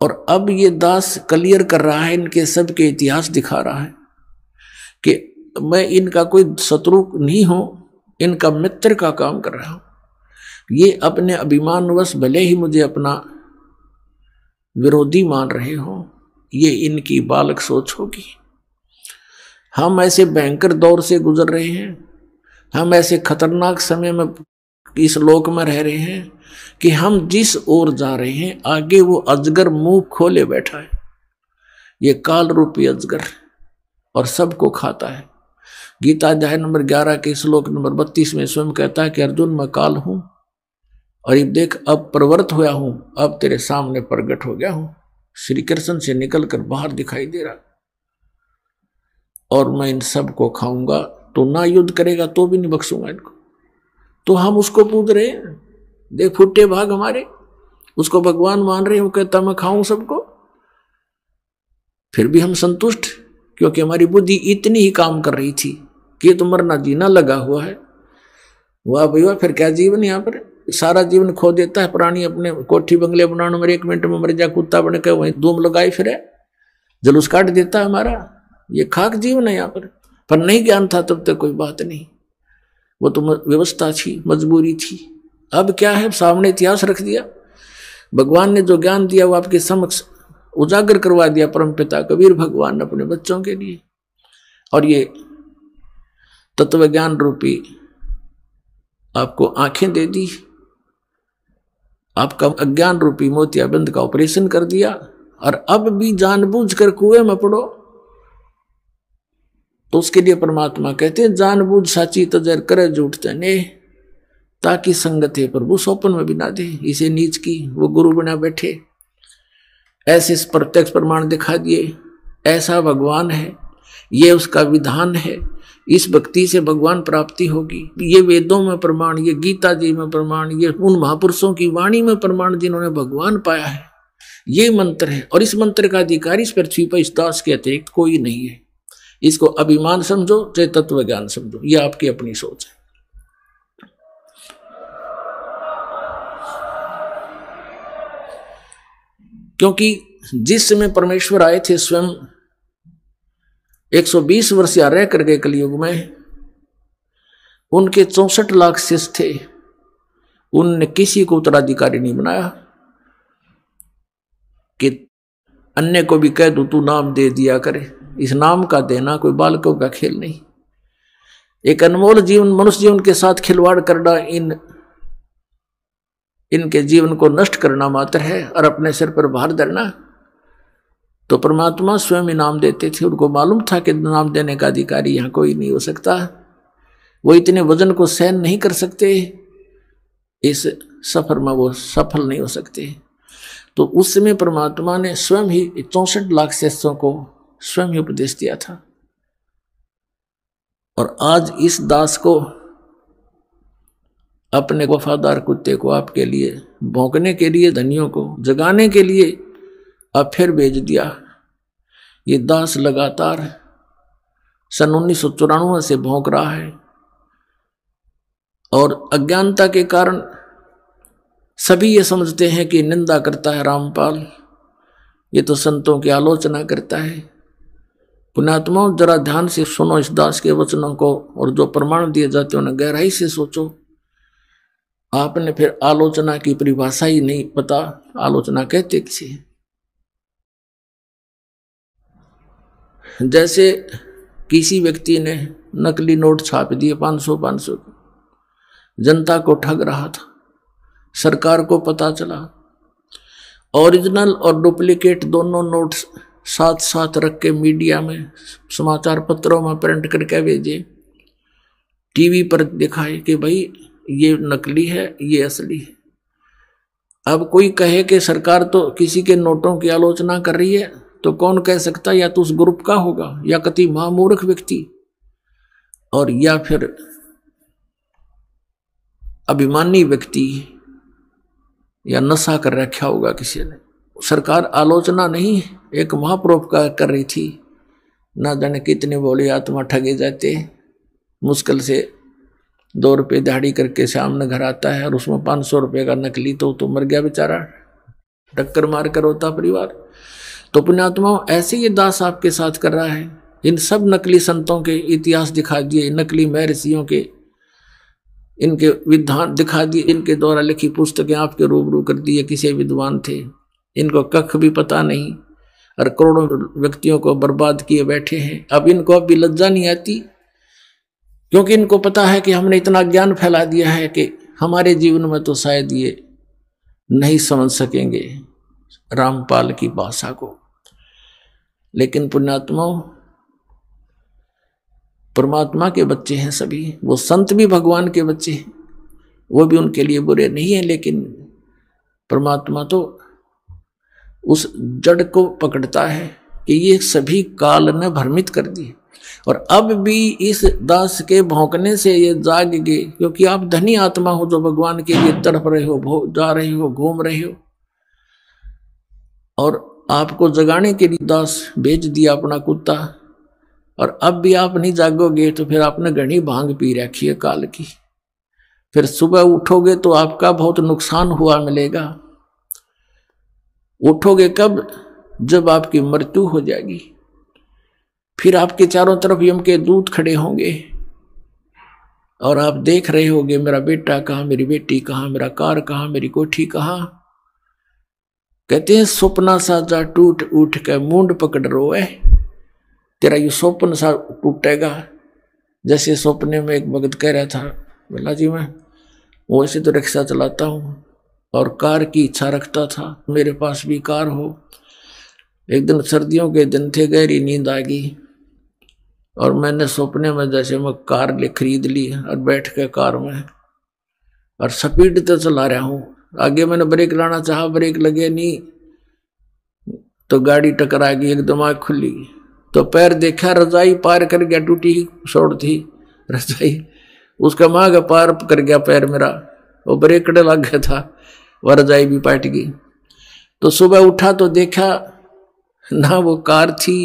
और अब ये दास क्लियर कर रहा है, इनके सबके इतिहास दिखा रहा है कि मैं इनका कोई शत्रु नहीं हूं, इनका मित्र का काम कर रहा हूं। ये अपने अभिमानवश भले ही मुझे अपना विरोधी मान रहे हो, ये इनकी बालक सोच होगी। हम ऐसे भयंकर दौर से गुजर रहे हैं, हम ऐसे खतरनाक समय में इस लोक में रह रहे हैं कि हम जिस ओर जा रहे हैं आगे वो अजगर मुंह खोले बैठा है, ये काल रूपी अजगर, और सबको खाता है। गीता अध्याय नंबर 11 के श्लोक नंबर 32 में स्वयं कहता है कि अर्जुन मैं काल हूं, और ये देख अब प्रवृत्त होया हूं, अब तेरे सामने प्रकट हो गया हूं, श्री कृष्ण से निकलकर बाहर दिखाई दे रहा, और मैं इन सब को खाऊंगा, तो ना युद्ध करेगा तो भी नहीं बख्शूंगा इनको। तो हम उसको पूछ रहे हैं, देख फुटे भाग हमारे, उसको भगवान मान रहे हैं, वो कहता मैं खाऊं सबको, फिर भी हम संतुष्ट, क्योंकि हमारी बुद्धि इतनी ही काम कर रही थी कि ये तो मरना जीना लगा हुआ है। वाह भैया, फिर क्या जीवन, यहाँ पर सारा जीवन खो देता है प्राणी, अपने कोठी बंगले बनाने में 1 मिनट में मर जा, कुत्ता बन के वहीं धूम लगाई फिर जुलूस काट देता है हमारा, ये खाक जीवन है यहाँ पर नहीं ज्ञान था तब तक कोई बात नहीं, वो तो व्यवस्था थी, मजबूरी थी। अब क्या है, सामने इतिहास रख दिया, भगवान ने जो ज्ञान दिया वो आपके समक्ष उजागर करवा दिया परमपिता कबीर भगवान ने अपने बच्चों के लिए, और ये तत्व ज्ञान रूपी आपको आंखें दे दी, आपका अज्ञान रूपी मोतियाबिंद का ऑपरेशन कर दिया, और अब भी जानबूझकर कुएं में पड़ो, तो उसके लिए परमात्मा कहते हैं जानबूझ साची तजर करे झूठ तने, ताकि संगत है प्रभु सोपन में भी ना दे। इसे नीच की वो गुरु बना बैठे, ऐसे प्रत्यक्ष प्रमाण दिखा दिए, ऐसा भगवान है, ये उसका विधान है, इस भक्ति से भगवान प्राप्ति होगी, ये वेदों में प्रमाण, ये गीता जी में प्रमाण, ये उन महापुरुषों की वाणी में प्रमाण जिन्होंने भगवान पाया है, ये मंत्र है, और इस मंत्र का अधिकारी इस पृथ्वी पर इस दास के अतिरिक्त कोई नहीं है। इसको अभिमान समझो चाहे तत्व ज्ञान समझो, ये आपकी अपनी सोच है। क्योंकि जिस समय परमेश्वर आए थे स्वयं 120 वर्ष या रह करके कलयुग में, उनके 64 लाख शिष्य थे, उनने किसी को उत्तराधिकारी नहीं बनाया कि अन्य को भी कह दू तू नाम दे दिया करे। इस नाम का देना कोई बालकों का खेल नहीं, एक अनमोल जीवन मनुष्य जीवन के साथ खिलवाड़ करना इनके जीवन को नष्ट करना मात्र है, और अपने सिर पर भार धरना। तो परमात्मा स्वयं इनाम देते थे, उनको मालूम था कि नाम देने का अधिकारी यहां कोई नहीं हो सकता, वो इतने वजन को सहन नहीं कर सकते, इस सफर में वो सफल नहीं हो सकते। तो उस समय परमात्मा ने स्वयं ही 64 लाख शिष्यों को स्वयं ही उपदेश दिया था, और आज इस दास को, अपने वफादार कुत्ते को आपके लिए भौंकने के लिए, धनियों को जगाने के लिए अब फिर भेज दिया। ये दास लगातार सन 1994 से भौंक रहा है, और अज्ञानता के कारण सभी ये समझते हैं कि निंदा करता है रामपाल, ये तो संतों की आलोचना करता है। पुण्यात्माओं, जरा ध्यान से सुनो इस दास के वचनों को, और जो प्रमाण दिए जाते हैं उन्हें गहराई से सोचो। आपने फिर आलोचना की परिभाषा ही नहीं पता, आलोचना कहते किसे। जैसे किसी व्यक्ति ने नकली नोट छाप दिए 500 जनता को ठग रहा था, सरकार को पता चला, ओरिजिनल और डुप्लीकेट दोनों नोट साथ साथ रख के मीडिया में, समाचार पत्रों में प्रिंट करके भेजे, टीवी पर दिखाए कि भाई ये नकली है, ये असली है। अब कोई कहे कि सरकार तो किसी के नोटों की आलोचना कर रही है, तो कौन कह सकता, या तो उस ग्रुप का होगा, या कति महामूर्ख व्यक्ति, और या फिर अभिमानी व्यक्ति, या नशा कर रखा होगा किसी ने। सरकार आलोचना नहीं, एक महापरोपकार कर रही थी। ना जाने कितने बोले आत्मा ठगे जाते, मुश्किल से 2 रुपये दिहाड़ी करके सामने घर आता है, और उसमें 500 रुपये का नकली, तो मर गया बेचारा, टक्कर मार कर होता परिवार। तो पुण्यात्माओं, ऐसे ये दास आपके साथ कर रहा है। इन सब नकली संतों के इतिहास दिखा दिए, नकली महर्षियों के इनके विधान दिखा दिए, इनके द्वारा लिखी पुस्तकें आपके रूबरू कर दी। किसी विद्वान थे, इनको कख भी पता नहीं, और करोड़ों व्यक्तियों को बर्बाद किए बैठे हैं। अब इनको अब भी लज्जा नहीं आती, क्योंकि इनको पता है कि हमने इतना ज्ञान फैला दिया है कि हमारे जीवन में तो शायद ये नहीं समझ सकेंगे रामपाल की भाषा को। लेकिन पुण्यात्माओं, परमात्मा के बच्चे हैं सभी, वो संत भी भगवान के बच्चे हैं, वो भी उनके लिए बुरे नहीं है। लेकिन परमात्मा तो उस जड़ को पकड़ता है कि ये सभी काल ने भ्रमित कर दिए, और अब भी इस दास के भौंकने से ये जाग गए, क्योंकि आप धनी आत्मा हो जो भगवान के लिए तड़प रहे हो, जा रहे हो, घूम रहे हो, और आपको जगाने के लिए दास भेज दिया अपना कुत्ता, और अब भी आप नहीं जागोगे तो फिर आपने घनी भांग पी रखी है काल की। फिर सुबह उठोगे तो आपका बहुत नुकसान हुआ मिलेगा। उठोगे कब? जब आपकी मृत्यु हो जाएगी। फिर आपके चारों तरफ यम के दूत खड़े होंगे, और आप देख रहे होगे मेरा बेटा कहाँ, मेरी बेटी कहाँ, मेरा कार कहाँ, मेरी कोठी कहाँ। कहते हैं स्वप्ना सा जा टूट उठ के मूंड पकड़ रोए, तेरा ये स्वप्न सा टूटेगा। जैसे सपने में एक भगत कह रहा था, बोला जी मैं वैसे तो रिक्शा चलाता हूँ और कार की इच्छा रखता था, मेरे पास भी कार हो। एक दिन सर्दियों के दिन थे, गहरी नींद आ गई, और मैंने सपने में जैसे मैं कार ले खरीद ली, और बैठ के कार में और स्पीड तो चला रहा हूँ। आगे मैंने ब्रेक लाना चाहा, ब्रेक लगे नहीं, तो गाड़ी टकरा गई, एकदम आँख खुली, तो पैर देखा, रजाई पार कर गया, टूटी छोड़ थी रजाई, उसका माँ का पार कर गया पैर मेरा, वो ब्रेक लग गया था, वह रजाई भी पाट गई। तो सुबह उठा तो देखा ना वो कार थी,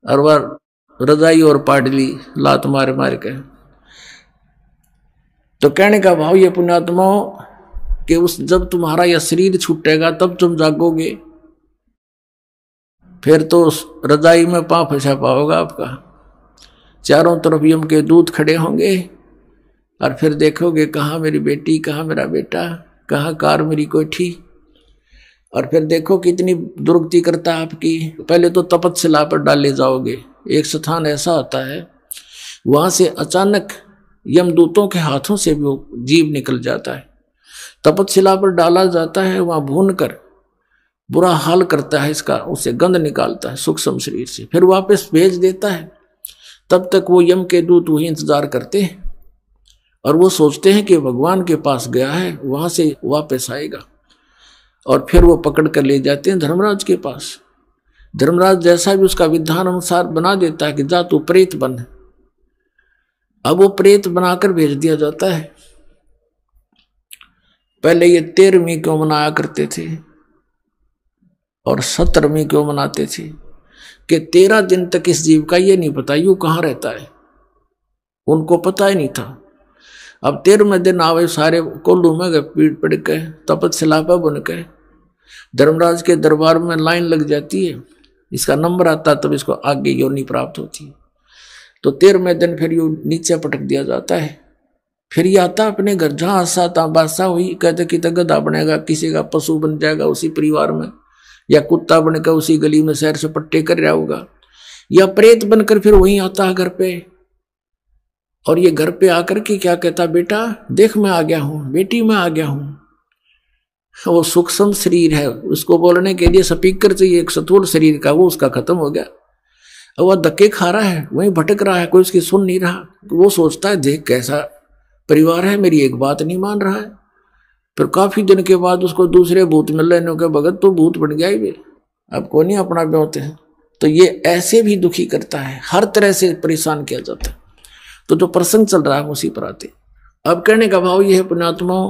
और वह रजाई और पाट ली लात मार मार के। तो कहने का भाव ये पुण्यात्माओं कि उस जब तुम्हारा यह शरीर छूटेगा तब तुम जागोगे, फिर तो उस रजाई में पांव फंसा पाओगा आपका। चारों तरफ यम के दूत खड़े होंगे, और फिर देखोगे कहाँ मेरी बेटी, कहाँ मेरा बेटा, कहाँ कार मेरी कोठी। और फिर देखो कितनी दुर्गति करता है आपकी। पहले तो तपस्या पर डाले जाओगे। एक स्थान ऐसा होता है, वहां से अचानक यमदूतों के हाथों से भी वो जीव निकल जाता है। तपस्या पर डाला जाता है, वहां भून कर बुरा हाल करता है इसका, उसे गंध निकालता है सूक्ष्म शरीर से, फिर वापस भेज देता है। तब तक वो यम के दूत वही इंतजार करते हैं, और वो सोचते हैं कि भगवान के पास गया है, वहां से वापस आएगा, और फिर वो पकड़ कर ले जाते हैं धर्मराज के पास। धर्मराज जैसा भी उसका विधान अनुसार बना देता है कि जा तू प्रेत बन। अब वो प्रेत बनाकर भेज दिया जाता है। पहले ये 13वीं क्यों मनाया करते थे और 17वीं क्यों मनाते थे कि 13 दिन तक इस जीव का ये नहीं पता यूं कहाँ रहता है, उनको पता ही नहीं था। अब 13वें दिन आवे सारे कोल्लू में गए, पीठ पड़ के तपस्या पर बन के धर्मराज के दरबार में लाइन लग जाती है, इसका नंबर आता तब इसको आगे योनि प्राप्त होती है। तो 13वें दिन फिर यू नीचे पटक दिया जाता है। फिर ये आता अपने घर, जहाँ आशा ताबासा हुई, कहते कि गधा बनेगा, किसी का पशु बन जाएगा उसी परिवार में, या कुत्ता बनकर उसी गली में शहर से पट्टे कर रहा होगा, या प्रेत बनकर फिर वहीं आता है घर पे। और ये घर पे आकर के क्या कहता, बेटा देख मैं आ गया हूं, बेटी मैं आ गया हूं। वो सूक्ष्म शरीर है, उसको बोलने के लिए स्पीकर चाहिए एक स्थूल शरीर का, वो उसका खत्म हो गया। अब वह धक्के खा रहा है, वहीं भटक रहा है, कोई उसकी सुन नहीं रहा। वो सोचता है देख कैसा परिवार है, मेरी एक बात नहीं मान रहा है। फिर काफी दिन के बाद उसको दूसरे भूत मिल रहे के भगत तो भूत बन गया ही वे, अब को नहीं अपना पे होते हैं। तो ये ऐसे भी दुखी करता है, हर तरह से परेशान किया जाता है। तो जो प्रसंग चल रहा है उसी पर आते। अब कहने का भाव यह है पुण्यात्माओं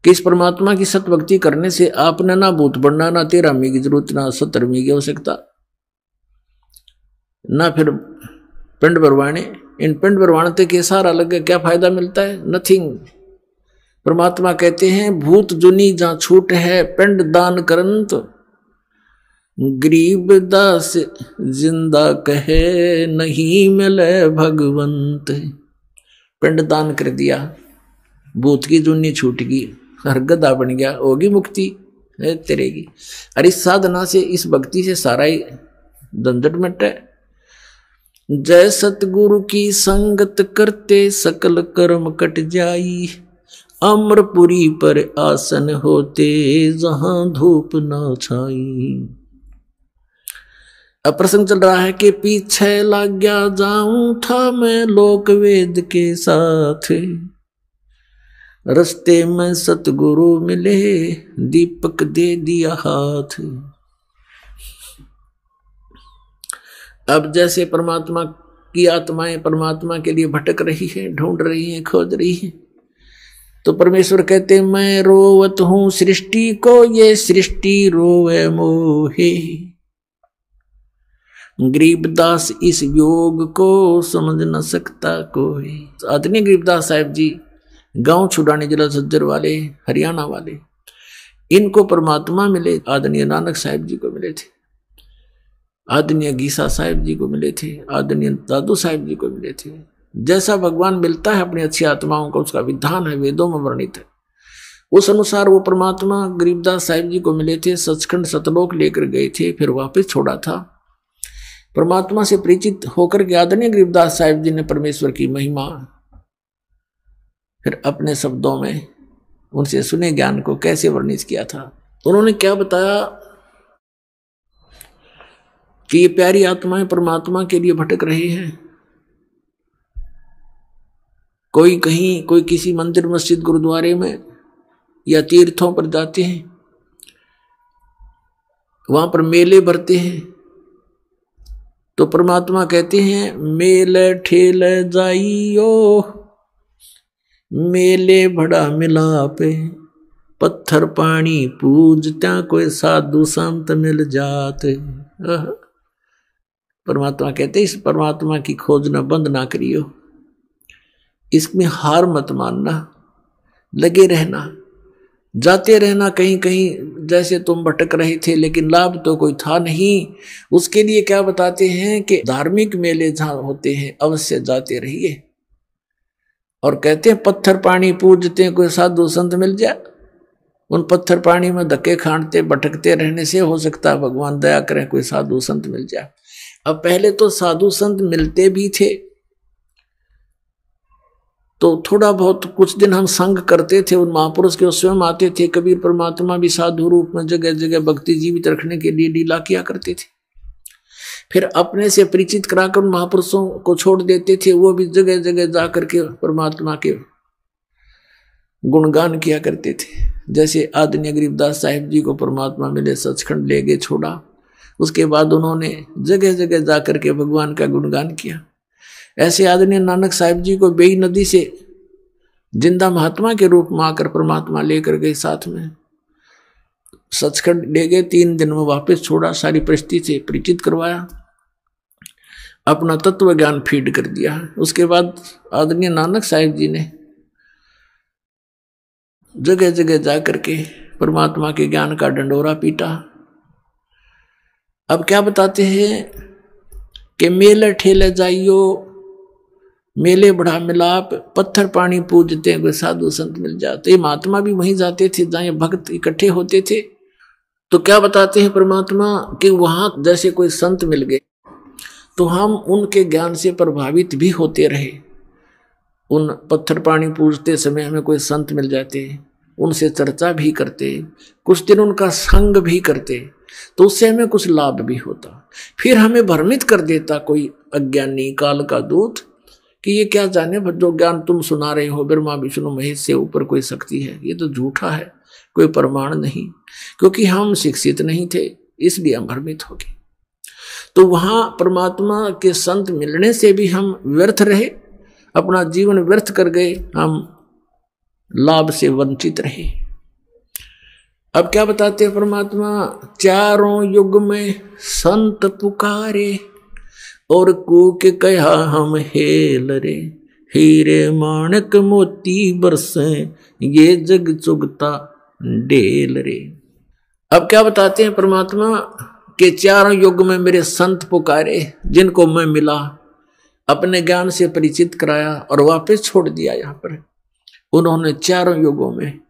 कि इस परमात्मा की सत भक्ति करने से आपने ना भूत बनना, ना 13वीं की जरूरत, ना 17वीं की आवश्यकता, ना फिर पिंड भरवाने। इन पिंड भरवाने के सारा लगे क्या फायदा मिलता है? नथिंग। परमात्मा कहते हैं भूत जुनी जहां छूट है पिंड दान करन तो गरीब दास जिंदा कहे नहीं मिले भगवंत। पिंड दान कर दिया, भूत की जुनी छूट गई, हर गधा बन गया, होगी मुक्ति है तेरे की। अरे इस साधना से, इस भक्ति से सारा ही झंझट मिटे। जय सतगुरु की संगत करते सकल कर्म कट जाई, अमरपुरी पर आसन होते जहां धूप न छाई। अब प्रसंग चल रहा है कि पीछे लग गया जाऊं था मैं लोक वेद के साथ, रस्ते में सतगुरु मिले दीपक दे दिया हाथ। अब जैसे परमात्मा की आत्माएं परमात्मा के लिए भटक रही है, ढूंढ रही है, खोज रही है, तो परमेश्वर कहते मैं रोवत हूं सृष्टि को, ये सृष्टि रोवे मोहे। गरीबदास इस योग को समझ न सकता कोई। आदरणीय गरीबदास साहब जी गांव छुड़ाने जिला झज्जर वाले, हरियाणा वाले, इनको परमात्मा मिले, आदरणीय नानक साहब जी को मिले थे, आदरणीय गीसा साहब जी को मिले थे, आदरणीय दादू साहब जी को मिले थे। जैसा भगवान मिलता है अपनी अच्छी आत्माओं को, उसका विधान है, वेदों में वर्णित है। उस अनुसार वो परमात्मा गरीबदास साहब जी को मिले थे, सचखंड सतलोक लेकर गए थे, फिर वापस छोड़ा था। परमात्मा से परिचित होकर के आदरणीय गरीबदास साहब जी ने परमेश्वर की महिमा फिर अपने शब्दों में उनसे सुने ज्ञान को कैसे वर्णित किया था। उन्होंने क्या बताया कि ये प्यारी आत्माएं परमात्मा के लिए भटक रही हैं, कोई कहीं, कोई किसी मंदिर मस्जिद गुरुद्वारे में या तीर्थों पर जाते हैं, वहां पर मेले भरते हैं, तो परमात्मा कहते हैं मेले ठेले जाइयो, मेले बड़ा मिलापे, पत्थर पानी पूजत्या कोई साधु संत मिल जाते। परमात्मा कहते इस परमात्मा की खोज न बंद ना करियो, इसमें हार मत मानना, लगे रहना, जाते रहना कहीं कहीं। जैसे तुम भटक रहे थे लेकिन लाभ तो कोई था नहीं, उसके लिए क्या बताते हैं कि धार्मिक मेले जहां होते हैं अवश्य जाते रहिए। और कहते हैं पत्थर पानी पूजते हैं, कोई साधु संत मिल जाए, उन पत्थर पानी में धक्के खांडते भटकते रहने से हो सकता है भगवान दया करें कोई साधु संत मिल जाए। अब पहले तो साधु संत मिलते भी थे, तो थोड़ा बहुत कुछ दिन हम संग करते थे, उन महापुरुष के स्वयं आते थे। कबीर परमात्मा भी साधु रूप में जगह जगह भक्ति जीवित रखने के लिए लीला किया करते थे। फिर अपने से परिचित कराकर उन महापुरुषों को छोड़ देते थे, वो भी जगह जगह जाकर के परमात्मा के गुणगान किया करते थे। जैसे आदरणीय गरीबदास साहिब जी को परमात्मा मिले, सचखंड ले गए, छोड़ा, उसके बाद उन्होंने जगह जगह जाकर के भगवान का गुणगान किया। ऐसे आदरणीय नानक साहिब जी को बेई नदी से जिंदा महात्मा के रूप में आकर परमात्मा लेकर गए, साथ में सचखंड ले गए, 3 दिन में वापस छोड़ा, सारी परिस्थिति से परिचित करवाया, अपना तत्व ज्ञान फीड कर दिया। उसके बाद आदरणीय नानक साहिब जी ने जगह जगह जाकर के परमात्मा के ज्ञान का डंडोरा पीटा। अब क्या बताते हैं कि मेले ठेले जाइयो, मेले बड़ा मिलाप, पत्थर पानी पूजते हैं, कोई साधु संत मिल जाते। ये महात्मा भी वहीं जाते थे जहां भक्त इकट्ठे होते थे। तो क्या बताते हैं परमात्मा कि वहां जैसे कोई संत मिल गए तो हम उनके ज्ञान से प्रभावित भी होते रहे। उन पत्थर पानी पूजते समय हमें कोई संत मिल जाते, उनसे चर्चा भी करते, कुछ दिन उनका संग भी करते, तो उससे हमें कुछ लाभ भी होता। फिर हमें भ्रमित कर देता कोई अज्ञानी काल का दूत कि ये क्या जाने जो ज्ञान तुम सुना रहे हो ब्रह्मा विष्णु महेश से ऊपर कोई शक्ति है, ये तो झूठा है, कोई प्रमाण नहीं। क्योंकि हम शिक्षित नहीं थे इसलिए हम भ्रमित हो गए। तो वहां परमात्मा के संत मिलने से भी हम व्यर्थ रहे, अपना जीवन व्यर्थ कर गए, हम लाभ से वंचित रहे। अब क्या बताते हैं परमात्मा, चारों युग में संत पुकारे और कूक कहा हम हेल रे, हीरे माणक मोती बरसे ये जग चुगता डेल रे। अब क्या बताते हैं परमात्मा के चारों युग में मेरे संत पुकारे, जिनको मैं मिला, अपने ज्ञान से परिचित कराया और वापस छोड़ दिया। यहाँ पर उन्होंने चारों युगों में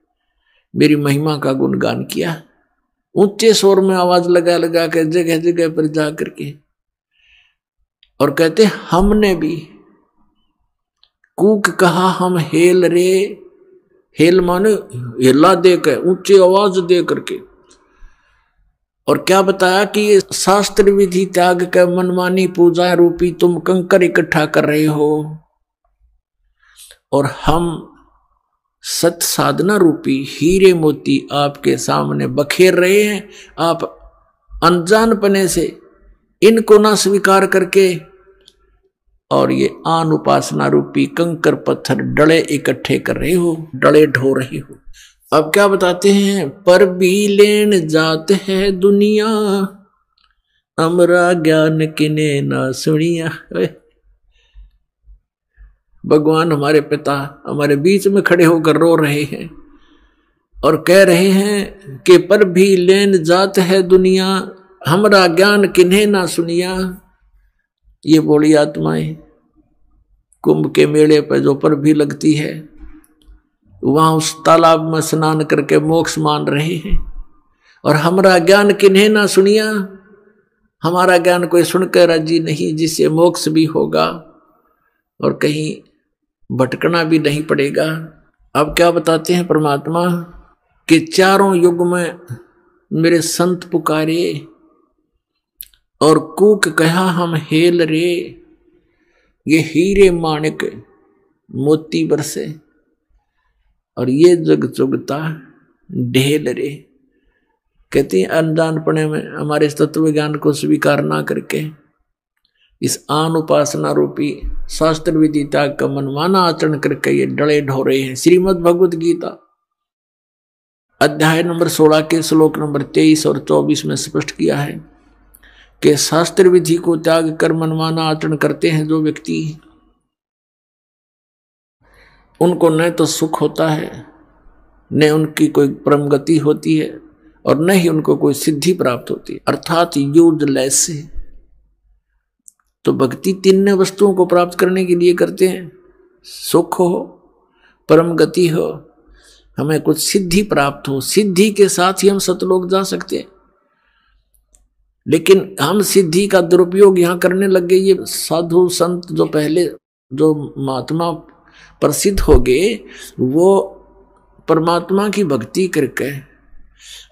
मेरी महिमा का गुणगान किया, ऊंचे स्वर में आवाज लगा लगा कर जगह जगह पर जा करके, और कहते हमने भी कूक कहा हम हेल रे, हेल माने हिला दे कर, ऊंची आवाज दे करके। और क्या बताया कि ये शास्त्र विधि त्याग कर मनमानी पूजा रूपी तुम कंकर इकट्ठा कर रहे हो, और हम सत साधना रूपी हीरे मोती आपके सामने बखेर रहे हैं। आप अनजानपने से इनको ना स्वीकार करके और ये आन उपासना रूपी कंकर पत्थर डले इकट्ठे कर रहे हो, डले ढो रहे हो। अब क्या बताते हैं, पर भी लेन जात है दुनिया, अमरा ज्ञान किने ना सुनिया। भगवान हमारे पिता हमारे बीच में खड़े होकर रो रहे हैं और कह रहे हैं कि पर भी लेन जात है दुनिया, हमरा ज्ञान किन्हें ना सुनिया। ये बोली आत्माएं कुंभ के मेले पर जो पर भी लगती है, वहां उस तालाब में स्नान करके मोक्ष मान रहे हैं, और हमरा ज्ञान किन्हें ना सुनिया। हमारा ज्ञान कोई सुनकर राजी नहीं, जिससे मोक्ष भी होगा और कहीं भटकना भी नहीं पड़ेगा। अब क्या बताते हैं परमात्मा कि चारों युग में मेरे संत पुकारे और कूक कहा हम हेल रे, ये हीरे माणिक मोती बरसे और ये जग चुगता ढेल रे। कहती हैं अनजानपने में हमारे तत्व ज्ञान को स्वीकार ना करके इस आन उपासना रूपी शास्त्र विधि त्याग का मनमाना आचरण करके ये डले ढो रहे हैं। श्रीमद् भगवत गीता अध्याय नंबर 16 के श्लोक नंबर 23 और 24 में स्पष्ट किया है कि शास्त्र विधि को त्याग कर मनमाना आचरण करते हैं जो व्यक्ति, उनको न तो सुख होता है, न उनकी कोई परम गति होती है, और न ही उनको कोई सिद्धि प्राप्त होती है, अर्थात यूजलेस। तो भक्ति तीन वस्तुओं को प्राप्त करने के लिए करते हैं, सुख हो, परम गति हो, हमें कुछ सिद्धि प्राप्त हो। सिद्धि के साथ ही हम सतलोक जा सकते हैं, लेकिन हम सिद्धि का दुरुपयोग यहां करने लग गए। ये साधु संत जो पहले जो महात्मा प्रसिद्ध हो गए, वो परमात्मा की भक्ति करके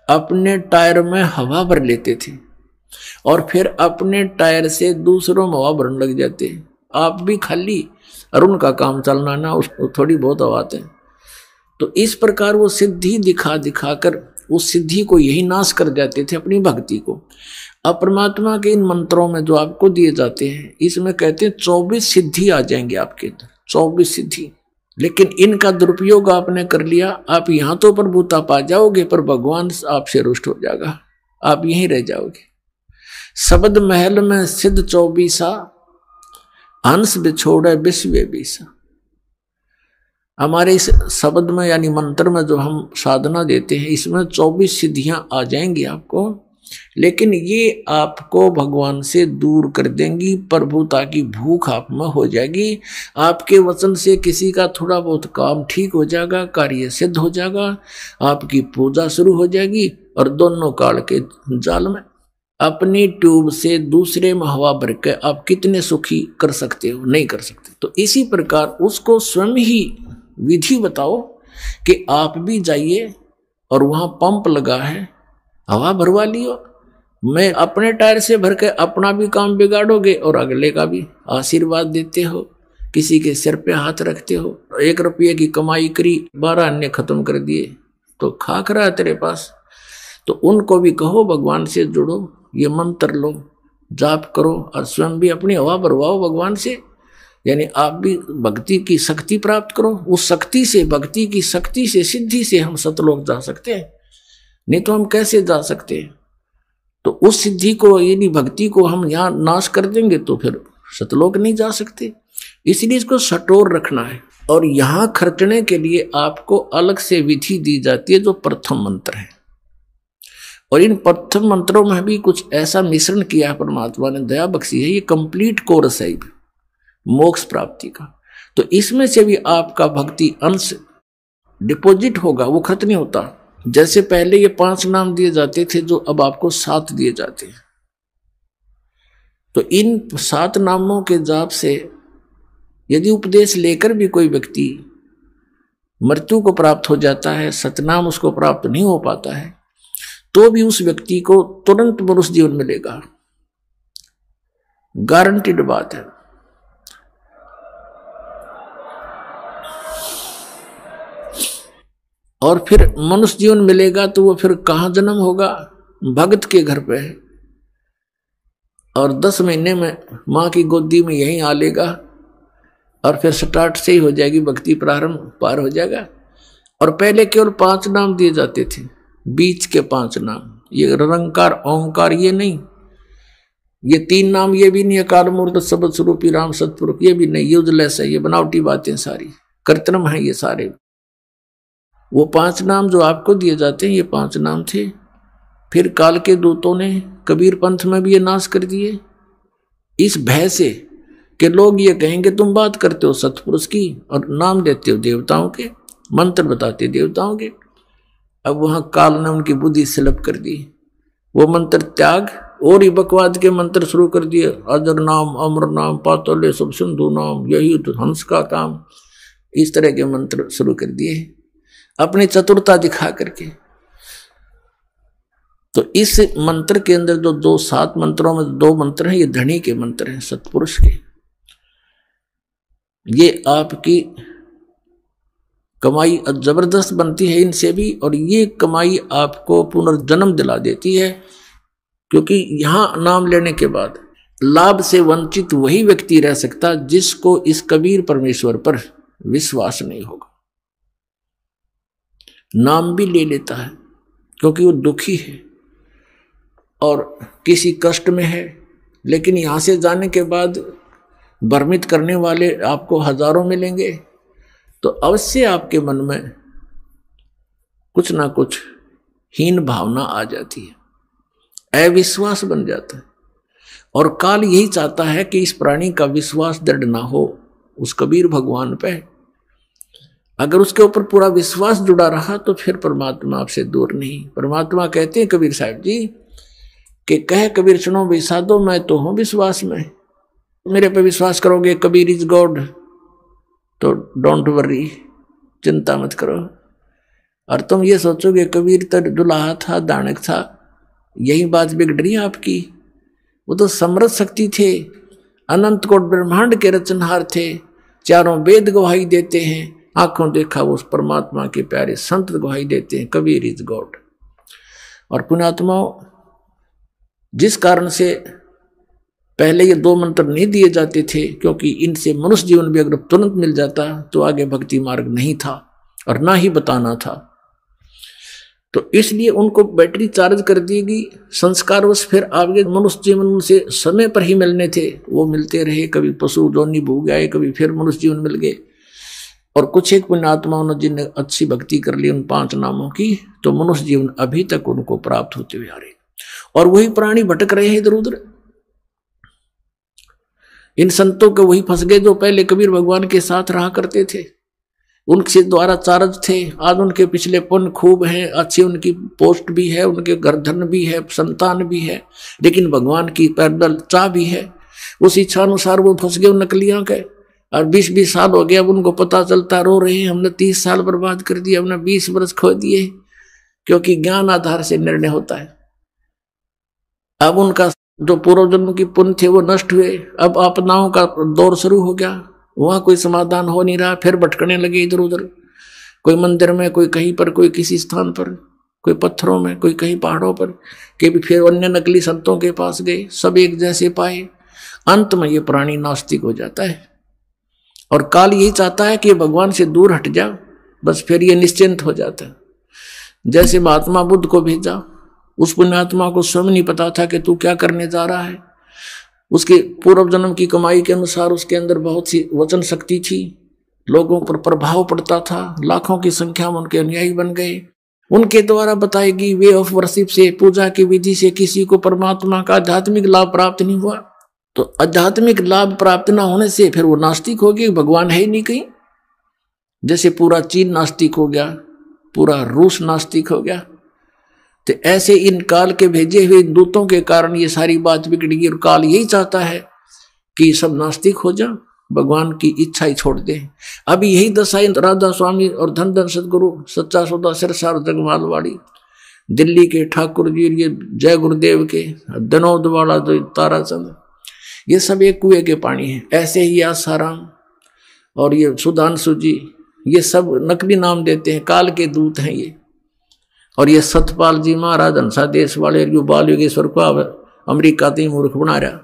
अपने टायर में हवा भर लेते थे और फिर अपने टायर से दूसरों में हवा भरने लग जाते। आप भी खाली और उनका काम चलना ना, उसको थोड़ी बहुत हवाते हैं। तो इस प्रकार वो सिद्धि दिखा दिखा कर उस सिद्धि को यही नाश कर जाते थे, अपनी भक्ति को। अब परमात्मा के इन मंत्रों में जो आपको दिए जाते हैं, इसमें कहते हैं 24 सिद्धि आ जाएंगे आपके अंदर, 24 सिद्धि। लेकिन इनका दुरुपयोग आपने कर लिया, आप यहां तो प्रभुता पा जाओगे, पर भगवान आपसे रुष्ट हो जाएगा, आप यहीं रह जाओगे। शब्द महल में सिद्ध 24, हंस बिछोड़े विश्व बीसा। हमारे इस शब्द में यानी मंत्र में जो हम साधना देते हैं, इसमें 24 सिद्धियां आ जाएंगी आपको, लेकिन ये आपको भगवान से दूर कर देंगी। प्रभुता की भूख आप में हो जाएगी। आपके वचन से किसी का थोड़ा बहुत काम ठीक हो जाएगा, कार्य सिद्ध हो जाएगा, आपकी पूजा शुरू हो जाएगी, और दोनों काल के जाल में अपनी ट्यूब से दूसरे में हवा भर के आप कितने सुखी कर सकते हो? नहीं कर सकते। तो इसी प्रकार उसको स्वयं ही विधि बताओ कि आप भी जाइए और वहां पंप लगा है, हवा भरवा लियो। मैं अपने टायर से भर के अपना भी काम बिगाड़ोगे और अगले का भी आशीर्वाद देते हो। किसी के सिर पे हाथ रखते हो। 1 रुपये की कमाई करी, 12 अन्य खत्म कर दिए, तो खाक रहा है तेरे पास। तो उनको भी कहो भगवान से जुड़ो, ये मंत्र लो, जाप करो और स्वयं भी अपनी हवा भरवाओ भगवान से। यानी आप भी भक्ति की शक्ति प्राप्त करो। उस शक्ति से, भक्ति की शक्ति से, सिद्धि से हम सतलोक जा सकते हैं, नहीं तो हम कैसे जा सकते हैं। तो उस सिद्धि को, यानी भक्ति को हम यहाँ नाश कर देंगे तो फिर सतलोक नहीं जा सकते। इसलिए इसको सटोर रखना है। और यहाँ खर्चने के लिए आपको अलग से विधि दी जाती है जो प्रथम मंत्र है। और इन प्रथम मंत्रों में भी कुछ ऐसा मिश्रण किया है परमात्मा ने, दया बख्शी है। ये कंप्लीट कोर्स है मोक्ष प्राप्ति का। तो इसमें से भी आपका भक्ति अंश डिपॉजिट होगा, वो खत्म नहीं होता। जैसे पहले ये 5 नाम दिए जाते थे, जो अब आपको 7 दिए जाते हैं। तो इन 7 नामों के जाप से यदि उपदेश लेकर भी कोई व्यक्ति मृत्यु को प्राप्त हो जाता है, सतनाम उसको प्राप्त नहीं हो पाता है, तो भी उस व्यक्ति को तुरंत मनुष्य जीवन मिलेगा, गारंटीड बात है। और फिर मनुष्य जीवन मिलेगा तो वो फिर कहाँ जन्म होगा? भक्त के घर पे है, और 10 महीने में माँ की गोदी में यहीं आ लेगा, और फिर स्टार्ट से ही हो जाएगी भक्ति, प्रारंभ पार हो जाएगा। और पहले केवल 5 नाम दिए जाते थे, बीच के 5 नाम, ये निरंकार ओंकार ये नहीं, ये 3 नाम ये भी नहीं, अकाल मूर्त शब्द स्वरूपी राम सतपुरुष ये भी नहीं, यूजलेस है, ये बनावटी बातें सारी, कृत्रिम है ये सारे। वो 5 नाम जो आपको दिए जाते हैं, ये 5 नाम थे। फिर काल के दूतों ने कबीर पंथ में भी ये नाश कर दिए, इस भय से कि लोग ये कहेंगे तुम बात करते हो सतपुरुष की और नाम देते हो देवताओं के, मंत्र बताते देवताओं के। अब वहां काल ने उनकी बुद्धि स्लप कर दी, वो मंत्र त्याग और ही बकवाद के मंत्र शुरू कर दिए। अजर नाम, अमर नाम, पातले सब सिंधु नाम, यही तो हंस का काम, इस तरह के मंत्र शुरू कर दिए अपनी चतुरता दिखा करके। तो इस मंत्र के अंदर जो 7 मंत्रों में 2 मंत्र हैं, ये धनी के मंत्र हैं, सतपुरुष के। ये आपकी कमाई जबरदस्त बनती है इनसे भी, और ये कमाई आपको पुनर्जन्म दिला देती है। क्योंकि यहां नाम लेने के बाद लाभ से वंचित वही व्यक्ति रह सकता जिसको इस कबीर परमेश्वर पर विश्वास नहीं होगा। नाम भी ले लेता है क्योंकि वो दुखी है और किसी कष्ट में है, लेकिन यहां से जाने के बाद भ्रमित करने वाले आपको हजारों मिलेंगे, तो अवश्य आपके मन में कुछ ना कुछ हीन भावना आ जाती है, अविश्वास बन जाता है। और काल यही चाहता है कि इस प्राणी का विश्वास दृढ़ ना हो उस कबीर भगवान पे। अगर उसके ऊपर पूरा विश्वास जुड़ा रहा तो फिर परमात्मा आपसे दूर नहीं। परमात्मा कहते हैं कबीर साहब जी कि कह कबीर सुनो विसादो, मैं तो हूं विश्वास में, मेरे पे विश्वास करोगे कबीर इज गॉड तो डोंट वरी, चिंता मत करो। और तुम ये सोचोगे कबीर तो दुल्हा था, दानक था, यही बात बिगड़ रही है आपकी। वो तो समृद्ध शक्ति थे, अनंत कोट ब्रह्मांड के रचनहार थे, चारों वेद गवाही देते हैं, आंखों देखा वो उस परमात्मा के प्यारे संत गवाही देते हैं, कबीर इज गॉड। और पुण्यात्माओं, जिस कारण से पहले ये 2 मंत्र नहीं दिए जाते थे, क्योंकि इनसे मनुष्य जीवन भी अगर तुरंत मिल जाता तो आगे भक्ति मार्ग नहीं था और ना ही बताना था। तो इसलिए उनको बैटरी चार्ज कर दी गई, संस्कार उस फिर आगे मनुष्य जीवन से समय पर ही मिलने थे, वो मिलते रहे। कभी पशु जोनी भूग गए, कभी फिर मनुष्य जीवन मिल गए। और कुछ एक पुण्यात्माओं ने जिन्हें अच्छी भक्ति कर ली उन 5 नामों की, तो मनुष्य जीवन अभी तक उनको प्राप्त होते हुए आ रहे। और वही प्राणी भटक रहे हैं इधर उधर। इन संतों के वही फंस गए जो पहले कबीर भगवान के साथ रहा करते थे, उनके द्वारा चार्ज थे। आज उनके पिछले पुण्य खूब हैं, अच्छी उनकी पोस्ट भी है, उनके घर धन भी है, संतान भी है, लेकिन भगवान की पैदल चाह भी है। उस इच्छा अनुसार वो फंस गए नकलियां के। और 20-20 साल हो गया, अब उनको पता चलता, रो रहे हैं हमने 30 साल बर्बाद कर दिए, हमने 20 वर्ष खो दिए, क्योंकि ज्ञान आधार से निर्णय होता है। अब उनका जो पूर्व जन्म की पुण्य थे वो नष्ट हुए, अब आपदाओं का दौर शुरू हो गया। वहां कोई समाधान हो नहीं रहा, फिर भटकने लगे इधर उधर, कोई मंदिर में, कोई कहीं पर, कोई किसी स्थान पर, कोई पत्थरों में, कोई कहीं पहाड़ों पर, के भी फिर अन्य नकली संतों के पास गए, सब एक जैसे पाए। अंत में ये प्राणी नास्तिक हो जाता है। और काल यही चाहता है कि भगवान से दूर हट जा, बस फिर ये निश्चिंत हो जाता है। जैसे महात्मा बुद्ध को भेजा, उस पुण्यात्मा को स्वयं नहीं पता था कि तू क्या करने जा रहा है। उसके पूर्व जन्म की कमाई के अनुसार उसके अंदर बहुत सी वचन शक्ति थी, लोगों पर प्रभाव पड़ता था, लाखों की संख्या में उनके अनुयायी बन गए। उनके द्वारा बताएगी वे ऑफ वर्शिप से, पूजा की विधि से किसी को परमात्मा का आध्यात्मिक लाभ प्राप्त नहीं हुआ। तो आध्यात्मिक लाभ प्राप्त न होने से फिर वो नास्तिक हो गए, भगवान है ही नहीं कहीं। जैसे पूरा चीन नास्तिक हो गया, पूरा रूस नास्तिक हो गया। तो ऐसे इन काल के भेजे हुए दूतों के कारण ये सारी बात बिगड़ी। और काल यही चाहता है कि सब नास्तिक हो जा, भगवान की इच्छा ही छोड़ दे। अभी यही दशा राधा स्वामी और धन धन सदगुरु सच्चा सौदा सिरसार जगमालवाड़ी, दिल्ली के ठाकुर जी, ये जय गुरुदेव के दनौद वाला तो ताराचंद, ये सब एक कुएं के पानी है। ऐसे ही आसाराम और ये सुधांशु जी, ये सब नकली नाम देते हैं, काल के दूत हैं ये। और ये सतपाल जी महाराज हंसा देश वाले, जो बाल योगेश्वर को अमेरिका तीन मूर्ख बना रहा,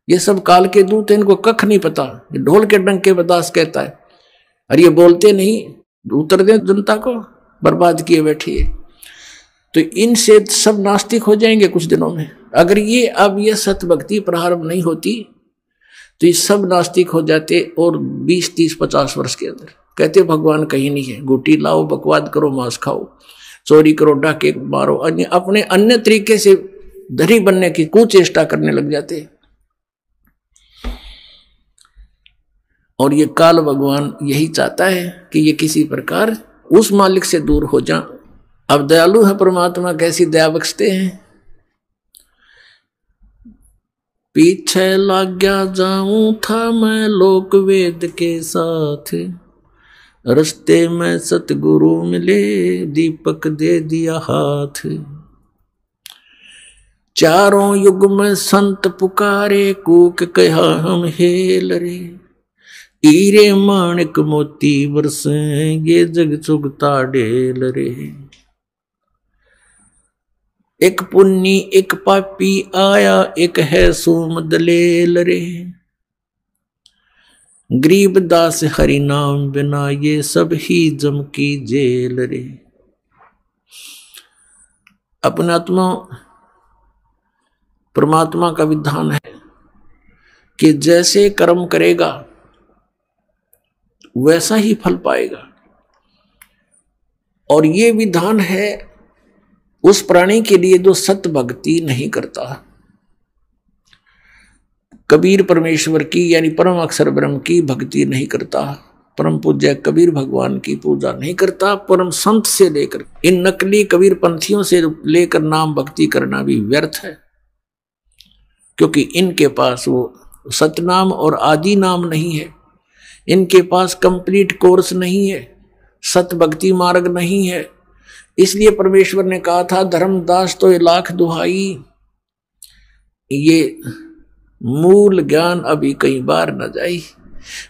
ये सब काल के दूत हैं, इनको कख नहीं पता। ये ढोल के डंके बदास कहता है, और ये बोलते नहीं, उतर दे जनता को, बर्बाद किए बैठी है। तो इनसे सब नास्तिक हो जाएंगे कुछ दिनों में। अगर ये अब ये सत भक्ति प्रारंभ नहीं होती तो ये सब नास्तिक हो जाते, और 20, 30, 50 वर्ष के अंदर। कहते भगवान कहीं नहीं है, गुटी लाओ, बकवाद करो, मांस खाओ, चोरी करो, डाके मारो, अपने अन्य तरीके से धनी बनने की कुचेष्टा करने लग जाते। और ये काल भगवान यही चाहता है कि ये किसी प्रकार उस मालिक से दूर हो जा। अब दयालु है परमात्मा, कैसी दया बख्शते हैं। पीछे लग गया जाऊं था मैं लोक वेद के साथ, रस्ते में सतगुरु मिले, दीपक दे दिया हाथ। चारों युग में संत पुकारे, कूक कहा हम हेल रे, हीरे माणिक मोती बरसे, ये जग चुगता ढेल रे। एक पुन्नी एक पापी आया, एक है सोम दलेल रे, गरीब दास हरि नाम बिना, ये सब ही जम की जेल रे। अपनात्मा परमात्मा का विधान है कि जैसे कर्म करेगा वैसा ही फल पाएगा। और ये विधान है उस प्राणी के लिए जो सत भक्ति नहीं करता। कबीर परमेश्वर की यानी परम अक्षर ब्रह्म की भक्ति नहीं करता, परम पूज्य कबीर भगवान की पूजा नहीं करता, परम संत से लेकर इन नकली कबीर पंथियों से लेकर नाम भक्ति करना भी व्यर्थ है। क्योंकि इनके पास वो सतनाम और आदि नाम नहीं है, इनके पास कंप्लीट कोर्स नहीं है, सत भक्ति मार्ग नहीं है। इसलिए परमेश्वर ने कहा था, धर्मदास तो 1,00,000 दुहाई, ये मूल ज्ञान अभी कई बार न जाई।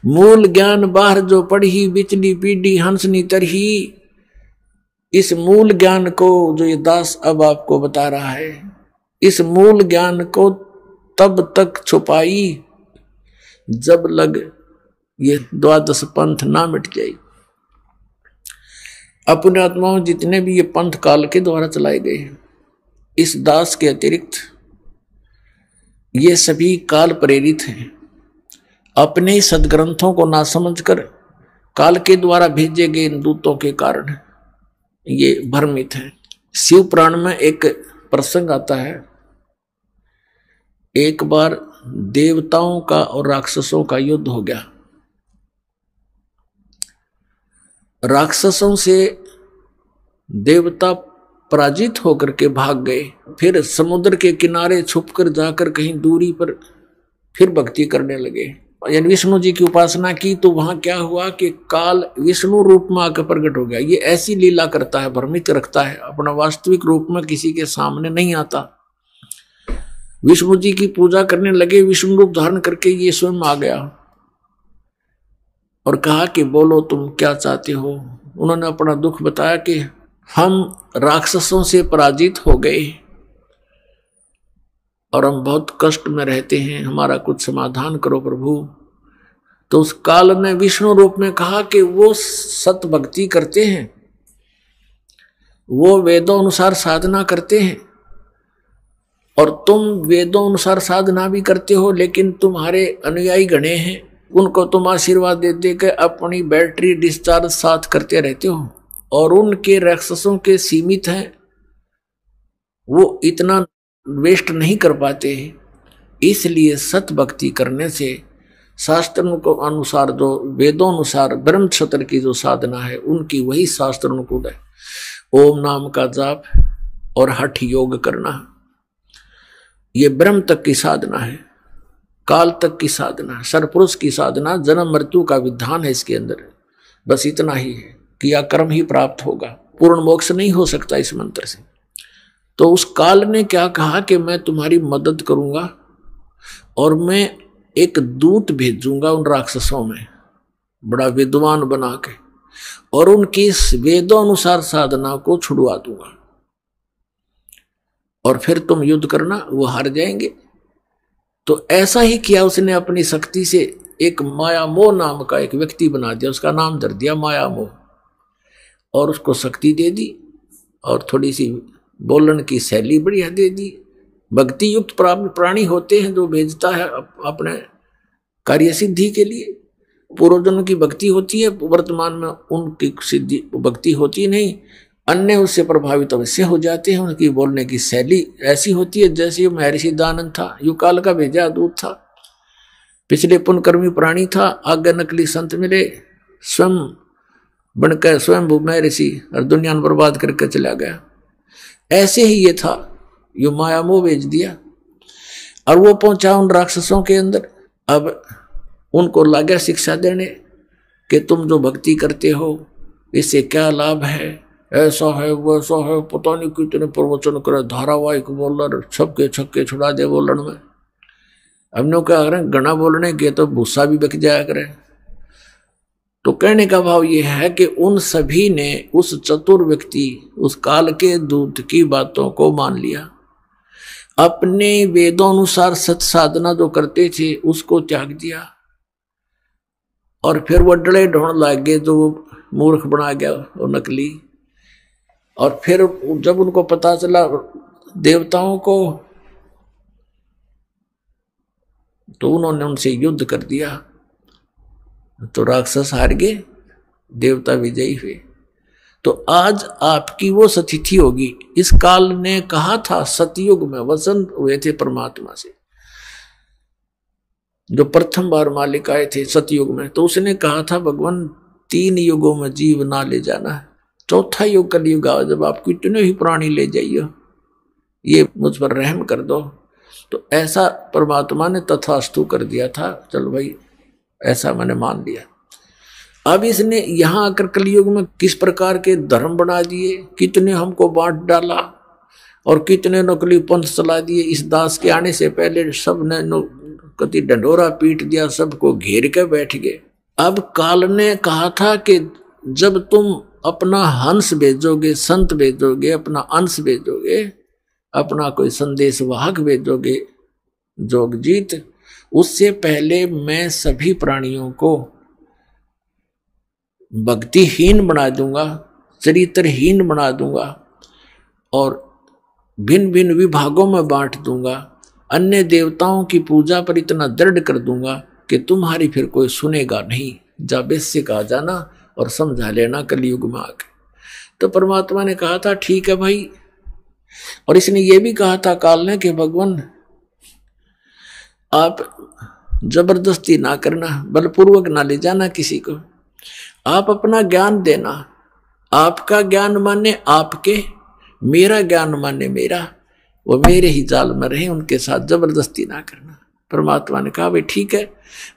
मूल ज्ञान बाहर जो पढ़ी, बिचली पीढ़ी हंसनी तरही। इस मूल ज्ञान को जो ये दास अब आपको बता रहा है, इस मूल ज्ञान को तब तक छुपाई जब लग ये 12 पंथ ना मिट जाए। अपने आत्माओं जितने भी ये पंथ काल के द्वारा चलाए गए, इस दास के अतिरिक्त ये सभी काल प्रेरित हैं। अपने सदग्रंथों को ना समझकर काल के द्वारा भेजे गए इन दूतों के कारण ये भ्रमित हैं। शिव पुराण में एक प्रसंग आता है, एक बार देवताओं का और राक्षसों का युद्ध हो गया। राक्षसों से देवता पराजित होकर के भाग गए, फिर समुद्र के किनारे छुपकर जाकर कहीं दूरी पर फिर भक्ति करने लगे, यानी विष्णु जी की उपासना की। तो वहां क्या हुआ कि काल विष्णु रूप में आकर प्रकट हो गया। ये ऐसी लीला करता है, भ्रमित रखता है, अपना वास्तविक रूप में किसी के सामने नहीं आता। विष्णु जी की पूजा करने लगे, विष्णु रूप धारण करके ये स्वयं आ गया। और कहा कि बोलो तुम क्या चाहते हो। उन्होंने अपना दुख बताया कि हम राक्षसों से पराजित हो गए और हम बहुत कष्ट में रहते हैं, हमारा कुछ समाधान करो प्रभु। तो उस काल ने विष्णु रूप में कहा कि वो सत भक्ति करते हैं, वो वेदों अनुसार साधना करते हैं और तुम वेदों अनुसार साधना भी करते हो, लेकिन तुम्हारे अनुयायी गणे हैं, उनको तुम आशीर्वाद दे दे के अपनी बैटरी डिस्चार्ज साथ करते रहते हो और उनके राक्षसों के सीमित हैं, वो इतना वेस्ट नहीं कर पाते। इसलिए सत भक्ति करने से शास्त्रों को अनुसार, जो वेदों अनुसार ब्रह्म क्षत्र की जो साधना है उनकी वही शास्त्र अनुकूल है। ओम नाम का जाप और हठ योग करना, ये ब्रह्म तक की साधना है, काल तक की साधना, सरपुरुष की साधना, जन्म मृत्यु का विधान है इसके अंदर। बस इतना ही है, किया कर्म ही प्राप्त होगा, पूर्ण मोक्ष नहीं हो सकता इस मंत्र से। तो उस काल ने क्या कहा कि मैं तुम्हारी मदद करूंगा और मैं एक दूत भेजूंगा उन राक्षसों में, बड़ा विद्वान बना के, और उनकी वेदों अनुसार साधना को छुड़वा दूंगा और फिर तुम युद्ध करना, वो हार जाएंगे। तो ऐसा ही किया उसने, अपनी शक्ति से एक माया मोह नाम का एक व्यक्ति बना दिया, उसका नाम धर दिया माया मोह, और उसको शक्ति दे दी और थोड़ी सी बोलन की शैली बढ़िया दे दी। भक्ति युक्त प्राणी होते हैं जो भेजता है अपने कार्य सिद्धि के लिए। पूर्वजन्म की भक्ति होती है, वर्तमान में उनकी सिद्धि भक्ति होती नहीं, अन्य उससे प्रभावित अवश्य हो जाते हैं। उनकी बोलने की शैली ऐसी होती है जैसे महर्षि दयानंद था, युगकाल का भेजा दूत था, पिछले पुण्यकर्मी प्राणी था, आगे नकली संत मिले, स्वयं बनकर स्वयं महर्षि और दुनिया बर्बाद करके चला गया। ऐसे ही ये था, यो माया मोह भेज दिया और वो पहुंचा उन राक्षसों के अंदर। अब उनको लगा शिक्षा देने कि तुम जो भक्ति करते हो इससे क्या लाभ है, ऐसा है वैसा है, पता नहीं कितने प्रवचन करे, धारावाहिक बोलर, छक्के छक्के छुड़ा दे बोलन में। हमने क्या करें, घना बोलने के तो भूसा भी बक जाया करे। तो कहने का भाव यह है कि उन सभी ने उस चतुर व्यक्ति, उस काल के दूत की बातों को मान लिया, अपने वेदों अनुसार सत साधना जो करते थे उसको त्याग दिया और फिर वो डले ढोंड लग गए जो मूर्ख बना गया वो नकली। और फिर जब उनको पता चला देवताओं को, तो उन्होंने उनसे युद्ध कर दिया, तो राक्षस हार गए, देवता विजयी हुए। तो आज आपकी वो सतिथि होगी। इस काल ने कहा था, सतयुग में वचन हुए थे परमात्मा से, जो प्रथम बार मालिक आए थे सतयुग में, तो उसने कहा था भगवान 3 युगों में जीव ना ले जाना है, चौथा युग कलयुग आओ जब आप कितने ही प्राणी ले जाइए, ये मुझ पर रहम कर दो। तो ऐसा परमात्मा ने तथास्तु कर दिया था, चल भाई ऐसा मैंने मान लिया। अब इसने यहां आकर कलयुग में किस प्रकार के धर्म बना दिए, कितने हमको बांट डाला और कितने नकली पंथ चला दिए। इस दास के आने से पहले सब ने कति डंडोरा पीट दिया, सबको घेर के बैठ गए। अब काल ने कहा था कि जब तुम अपना हंस भेजोगे, संत भेजोगे, अपना अंश भेजोगे, अपना कोई संदेश वाहक भेजोगे जोगजीत, उससे पहले मैं सभी प्राणियों को भक्तिहीन बना दूंगा, चरित्रहीन बना दूंगा और भिन्न भिन्न विभागों में बांट दूंगा। अन्य देवताओं की पूजा पर इतना दृढ़ कर दूंगा कि तुम्हारी फिर कोई सुनेगा नहीं। जाबेस से कहा जाना और समझा लेना कलयुग में आके। तो परमात्मा ने कहा था ठीक है भाई। और इसने ये भी कहा था काल ने कि भगवान आप जबरदस्ती ना करना, बलपूर्वक ना ले जाना किसी को, आप अपना ज्ञान देना, आपका ज्ञान माने आपके, मेरा ज्ञान माने मेरा, वो मेरे ही जाल में रहे, उनके साथ जबरदस्ती ना करना। परमात्मा ने कहा भाई ठीक है,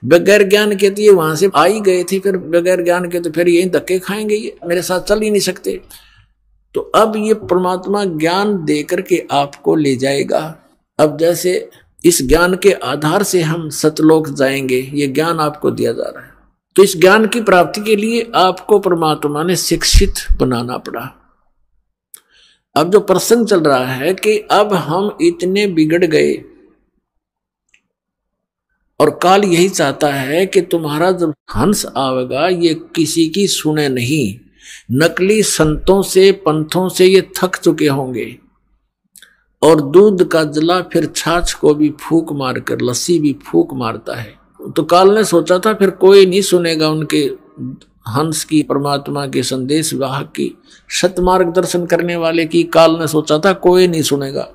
बगैर ज्ञान के तो ये वहां से आ ही गए थे, फिर बगैर ज्ञान के तो फिर यही धक्के खाएंगे, ये मेरे साथ चल ही नहीं सकते। तो अब ये परमात्मा ज्ञान दे करके आपको ले जाएगा। अब जैसे इस ज्ञान के आधार से हम सतलोक जाएंगे, ये ज्ञान आपको दिया जा रहा है। तो इस ज्ञान की प्राप्ति के लिए आपको परमात्मा ने शिक्षित बनाना पड़ा। अब जो प्रसंग चल रहा है कि अब हम इतने बिगड़ गए और काल यही चाहता है कि तुम्हारा जब हंस आवेगा ये किसी की सुने नहीं। नकली संतों से पंथों से ये थक चुके होंगे और दूध का जला फिर छाछ को भी फूंक मारकर लस्सी भी फूंक मारता है। तो काल ने सोचा था फिर कोई नहीं सुनेगा उनके हंस की, परमात्मा के संदेश वाहक की, सत मार्गदर्शन करने वाले की। काल ने सोचा था कोई नहीं सुनेगा।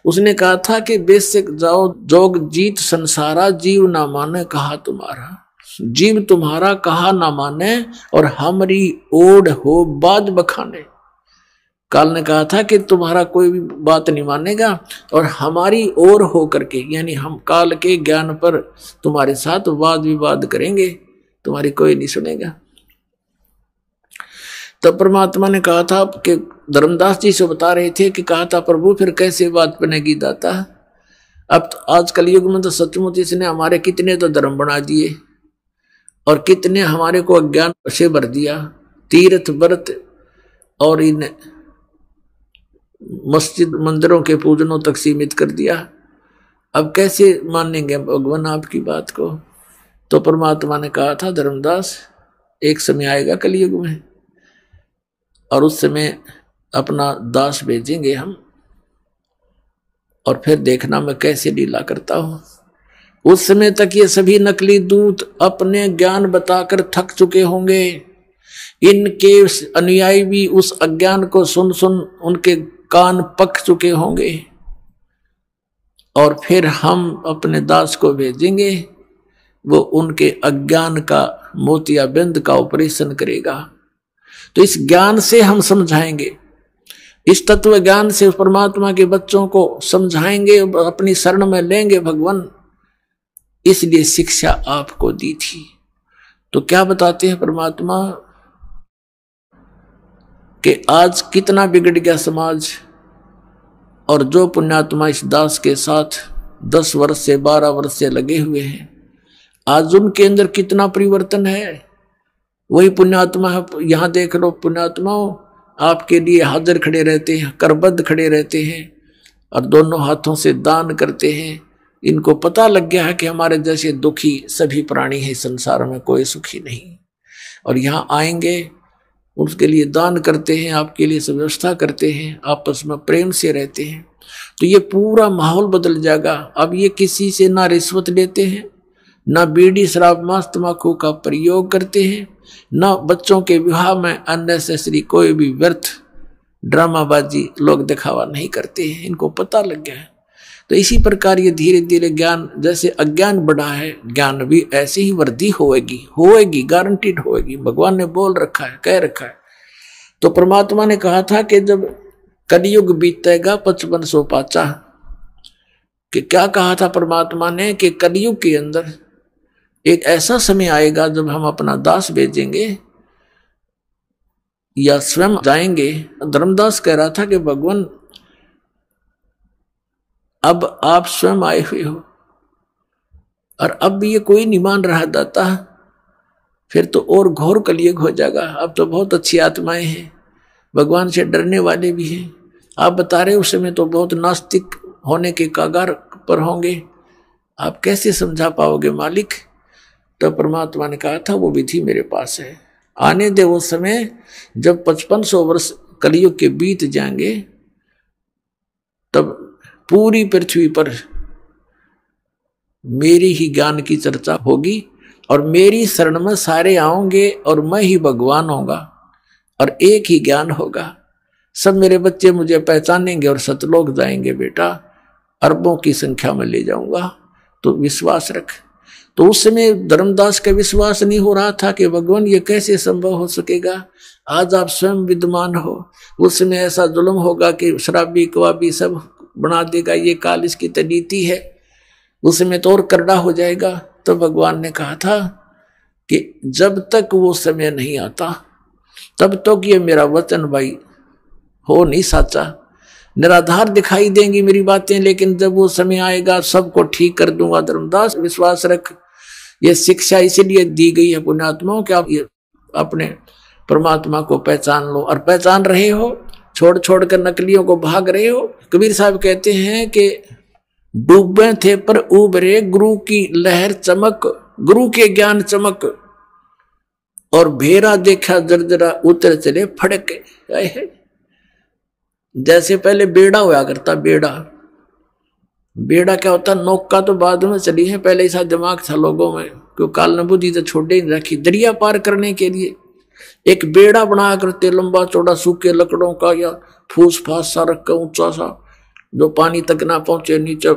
उसने कहा था कि बेशक जाओ जोग जीत संसारा, जीव ना माने कहा तुम्हारा। जीव तुम्हारा कहा ना माने और हमारी ओढ़ हो बाद बखाने। काल ने कहा था कि तुम्हारा कोई भी बात नहीं मानेगा और हमारी ओर हो करके, यानी हम काल के ज्ञान पर तुम्हारे साथ वाद विवाद करेंगे, तुम्हारी कोई नहीं सुनेगा। तब परमात्मा ने कहा था कि धर्मदास जी से बता रहे थे कि कहा था प्रभु फिर कैसे बात बनेगी दाता। अब तो आज कलयुग में तो सचमुच इसने हमारे कितने तो धर्म बना दिए और कितने हमारे को अज्ञान से भर दिया। तीर्थ व्रत और इन मस्जिद मंदिरों के पूजनों तक सीमित कर दिया। अब कैसे मानेंगे भगवान आपकी बात को। तो परमात्मा ने कहा था धर्मदास एक समय आएगा कलयुग में और उस समय अपना दास भेजेंगे हम और फिर देखना मैं कैसे लीला करता हूं। उस समय तक ये सभी नकली दूत अपने ज्ञान बताकर थक चुके होंगे। इनके अनुयायी भी उस अज्ञान को सुन सुन उनके कान पक चुके होंगे और फिर हम अपने दास को भेजेंगे, वो उनके अज्ञान का मोतियाबिंद का ऑपरेशन करेगा। तो इस ज्ञान से हम समझाएंगे, इस तत्व ज्ञान से परमात्मा के बच्चों को समझाएंगे, अपनी शरण में लेंगे भगवान। इसलिए शिक्षा आपको दी थी। तो क्या बताते हैं परमात्मा कि आज कितना बिगड़ गया समाज और जो पुण्यात्मा इस दास के साथ 10 वर्ष से 12 वर्ष से लगे हुए हैं, आज उनके अंदर कितना परिवर्तन है। वही पुण्यात्मा है, यहां देख लो पुण्यात्माओं आपके लिए हाजिर खड़े रहते हैं, करबद्ध खड़े रहते हैं और दोनों हाथों से दान करते हैं। इनको पता लग गया है कि हमारे जैसे दुखी सभी प्राणी हैं संसार में, कोई सुखी नहीं। और यहाँ आएंगे उसके लिए दान करते हैं, आपके लिए व्यवस्था करते हैं, आपस में प्रेम से रहते हैं। तो ये पूरा माहौल बदल जाएगा। अब ये किसी से ना रिश्वत लेते हैं, ना बीड़ी शराब मांस तंबाकू का प्रयोग करते हैं, ना बच्चों के विवाह में अननेसेसरी कोई भी व्यर्थ ड्रामाबाजी लोग दिखावा नहीं करते हैं। इनको पता लग गया है। तो इसी प्रकार ये धीरे धीरे ज्ञान, जैसे अज्ञान बढ़ा है ज्ञान भी ऐसे ही वृद्धि होएगी, गारंटीड होएगी। भगवान ने बोल रखा है, कह रखा है। तो परमात्मा ने कहा था कि जब कलयुग बीतेगा 5500 पाचा, कि क्या कहा था परमात्मा ने कि कलयुग के अंदर एक ऐसा समय आएगा जब हम अपना दास भेजेंगे या स्वयं जाएंगे। धर्मदास कह रहा था कि भगवान अब आप स्वयं आए हुए हो और अब भी ये कोई नहीं मान रहा दाता, फिर तो और घोर कलयुग हो जाएगा। अब तो बहुत अच्छी आत्माएं हैं, भगवान से डरने वाले भी हैं। आप बता रहे उस समय तो बहुत नास्तिक होने के कागार पर होंगे, आप कैसे समझा पाओगे मालिक। तो परमात्मा ने कहा था वो विधि मेरे पास है, आने दे वो समय जब 5500 वर्ष कलयुग के बीत जाएंगे, तब पूरी पृथ्वी पर मेरी ही ज्ञान की चर्चा होगी और मेरी शरण में सारे आओगे और मैं ही भगवान होगा और एक ही ज्ञान होगा। सब मेरे बच्चे मुझे पहचानेंगे और सतलोक जाएंगे बेटा, अरबों की संख्या में ले जाऊंगा। तो विश्वास रख। तो उस समय धर्मदास का विश्वास नहीं हो रहा था कि भगवान ये कैसे संभव हो सकेगा। आज आप स्वयं विद्यमान हो, उस समय ऐसा जुल्म होगा कि शराबी कवाबी सब बना देगा, ये काल इसकी नीति है। उस समय तो और करड़ा हो जाएगा। तो भगवान ने कहा था कि जब तक वो समय नहीं आता तब तक ये मेरा वचन भाई हो नहीं साचा। निराधार दिखाई देंगी मेरी बातें, लेकिन जब वो समय आएगा सबको ठीक कर दूंगा। धर्मदास विश्वास रख, ये शिक्षा इसलिए दी गई है पुण्यात्माओं कि आप ये अपने परमात्मा को पहचान लो, और पहचान रहे हो, छोड़ छोड़ कर नकलियों को भाग रहे हो। कबीर साहब कहते हैं कि डूबे थे पर उबरे गुरु की लहर चमक, गुरु के ज्ञान चमक, और भेरा देखा जर्जरा उतर चले फड़के। जैसे पहले बेड़ा हुआ करता, बेड़ा क्या होता, नौका तो बाद में चली है, पहले ऐसा दिमाग था लोगों में, क्योंकि काल ने बुद्धि तो छोड़े ही रखी। दरिया पार करने के लिए एक बेड़ा बना करते, लंबा चौड़ा, सूखे लकड़ों का या फूस फास सा रख कर ऊंचा सा, जो पानी तक ना पहुंचे, नीचे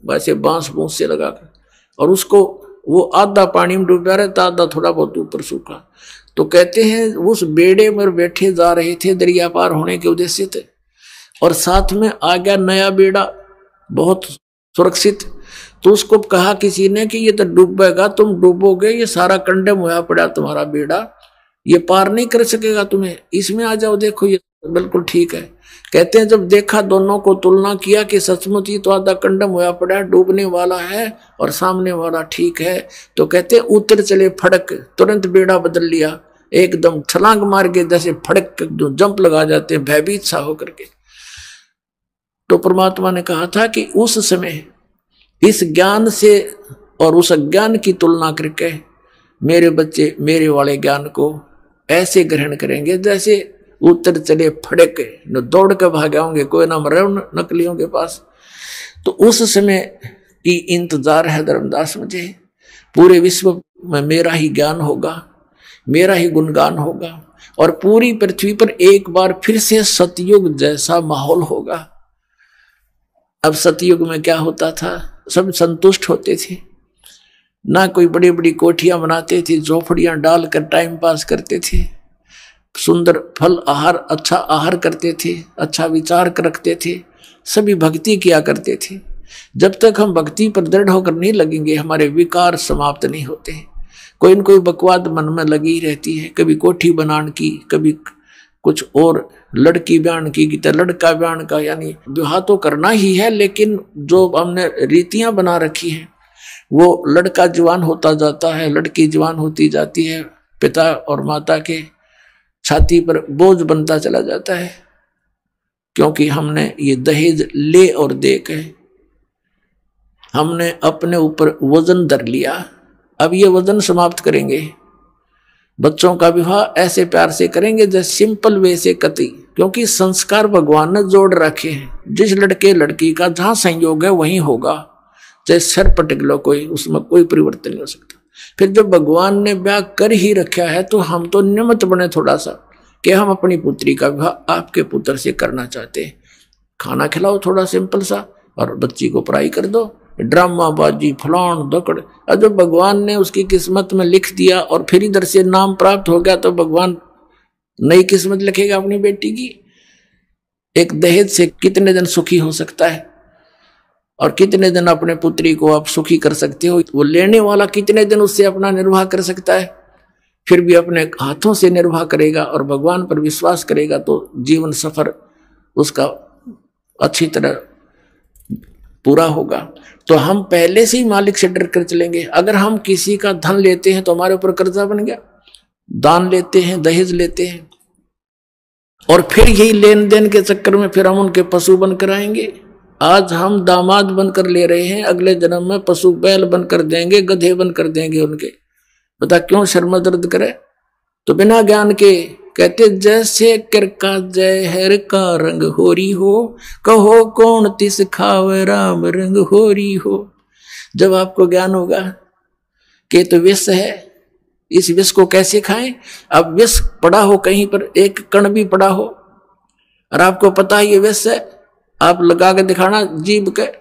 वैसे बांस बूंस से लगा कर, और उसको वो आधा पानी में डूबा रहता, आधा थोड़ा बहुत ऊपर सूखा। तो कहते हैं उस बेड़े में बैठे जा रहे थे दरिया पार होने के उद्देश्य थे, और साथ में आ गया नया बेड़ा बहुत सुरक्षित। तो उसको कहा किसी ने कि ये तो डूबेगा, तुम डूबोगे, ये सारा कंडम हुआ पड़ा तुम्हारा बेड़ा, ये पार नहीं कर सकेगा तुम्हें, इसमें आ जाओ, देखो ये बिल्कुल ठीक है। कहते हैं जब देखा, दोनों को तुलना किया कि सचमुच ही तो आधा कंडम हुआ पड़ा, डूबने वाला है और सामने वाला ठीक है, तो कहते हैं उतर चले फड़क, तुरंत बेड़ा बदल लिया, एकदम छलांग मार के जैसे फड़क जो जंप लगा जाते हैं भयभीत सा होकर के। तो परमात्मा ने कहा था कि उस समय इस ज्ञान से और उस अज्ञान की तुलना करके मेरे बच्चे मेरे वाले ज्ञान को ऐसे ग्रहण करेंगे जैसे उतर चले फड़क, न दौड़ के भागे होंगे, कोई ना मरे नकलियों के पास। तो उस समय की इंतजार है धर्मदास मुझे, पूरे विश्व में मेरा ही ज्ञान होगा, मेरा ही गुणगान होगा, और पूरी पृथ्वी पर एक बार फिर से सतयुग जैसा माहौल होगा। अब सतयुग में क्या होता था, सब संतुष्ट होते थे, ना कोई बड़ी बड़ी कोठियां बनाते थे, झोपड़ियां डालकर टाइम पास करते थे, सुंदर फल आहार, अच्छा आहार करते थे, अच्छा विचार रखते थे, सभी भक्ति किया करते थे। जब तक हम भक्ति पर दृढ़ होकर नहीं लगेंगे, हमारे विकार समाप्त नहीं होते। कोई न कोई बकवाद मन में लगी रहती है, कभी कोठी बनाने की, कभी कुछ और, लड़की ब्यान की तो लड़का ब्यान का, यानी विवाह तो करना ही है, लेकिन जो हमने रीतियां बना रखी हैं वो लड़का जवान होता जाता है, लड़की जवान होती जाती है, पिता और माता के छाती पर बोझ बनता चला जाता है, क्योंकि हमने ये दहेज ले और दे के हमने अपने ऊपर वजन धर लिया। अब ये वजन समाप्त करेंगे, बच्चों का विवाह ऐसे प्यार से करेंगे जैसे सिंपल वे से कति, क्योंकि संस्कार भगवान ने जोड़ रखे हैं। जिस लड़के लड़की का जहां संयोग है वहीं होगा, चाहे सर पटक लो कोई, उसमें कोई परिवर्तन नहीं हो सकता। फिर जब भगवान ने ब्याह कर ही रखा है तो हम तो निमित्त बने थोड़ा सा, कि हम अपनी पुत्री का विवाह आपके पुत्र से करना चाहते हैं। खाना खिलाओ थोड़ा सिंपल सा, और बच्ची को पढ़ाई कर दो, ड्रामाबाजी फलान दकड़। और जब भगवान ने उसकी किस्मत में लिख दिया और फिर इधर से नाम प्राप्त हो गया, तो भगवान नई किस्मत लिखेगा अपनी बेटी की। एक दहेज से कितने दिन सुखी हो सकता है, और कितने दिन अपने पुत्री को आप सुखी कर सकते हो, वो लेने वाला कितने दिन उससे अपना निर्वाह कर सकता है। फिर भी अपने हाथों से निर्वाह करेगा और भगवान पर विश्वास करेगा तो जीवन सफर उसका अच्छी तरह पूरा होगा। तो हम पहले से ही मालिक से डर कर चलेंगे। अगर हम किसी का धन लेते हैं तो हमारे ऊपर कर्जा बन गया, दान लेते हैं, दहेज लेते हैं, और फिर यही लेन देन के चक्कर में फिर हम उनके पशु बनकर आएंगे। आज हम दामाद बनकर ले रहे हैं, अगले जन्म में पशु बैल बनकर देंगे, गधे बनकर देंगे उनके। बता क्यों शर्म दर्द करे। तो बिना ज्ञान के कहते जैसे कर का जहर का रंग होरी हो, कहो कौन तिस खावे राम रंग होरी हो। जब आपको ज्ञान होगा कि तो विष है, इस विष को कैसे खाएं। अब विष पड़ा हो कहीं पर, एक कण भी पड़ा हो और आपको पता है ये विष है, आप लगा के दिखाना, जीभ के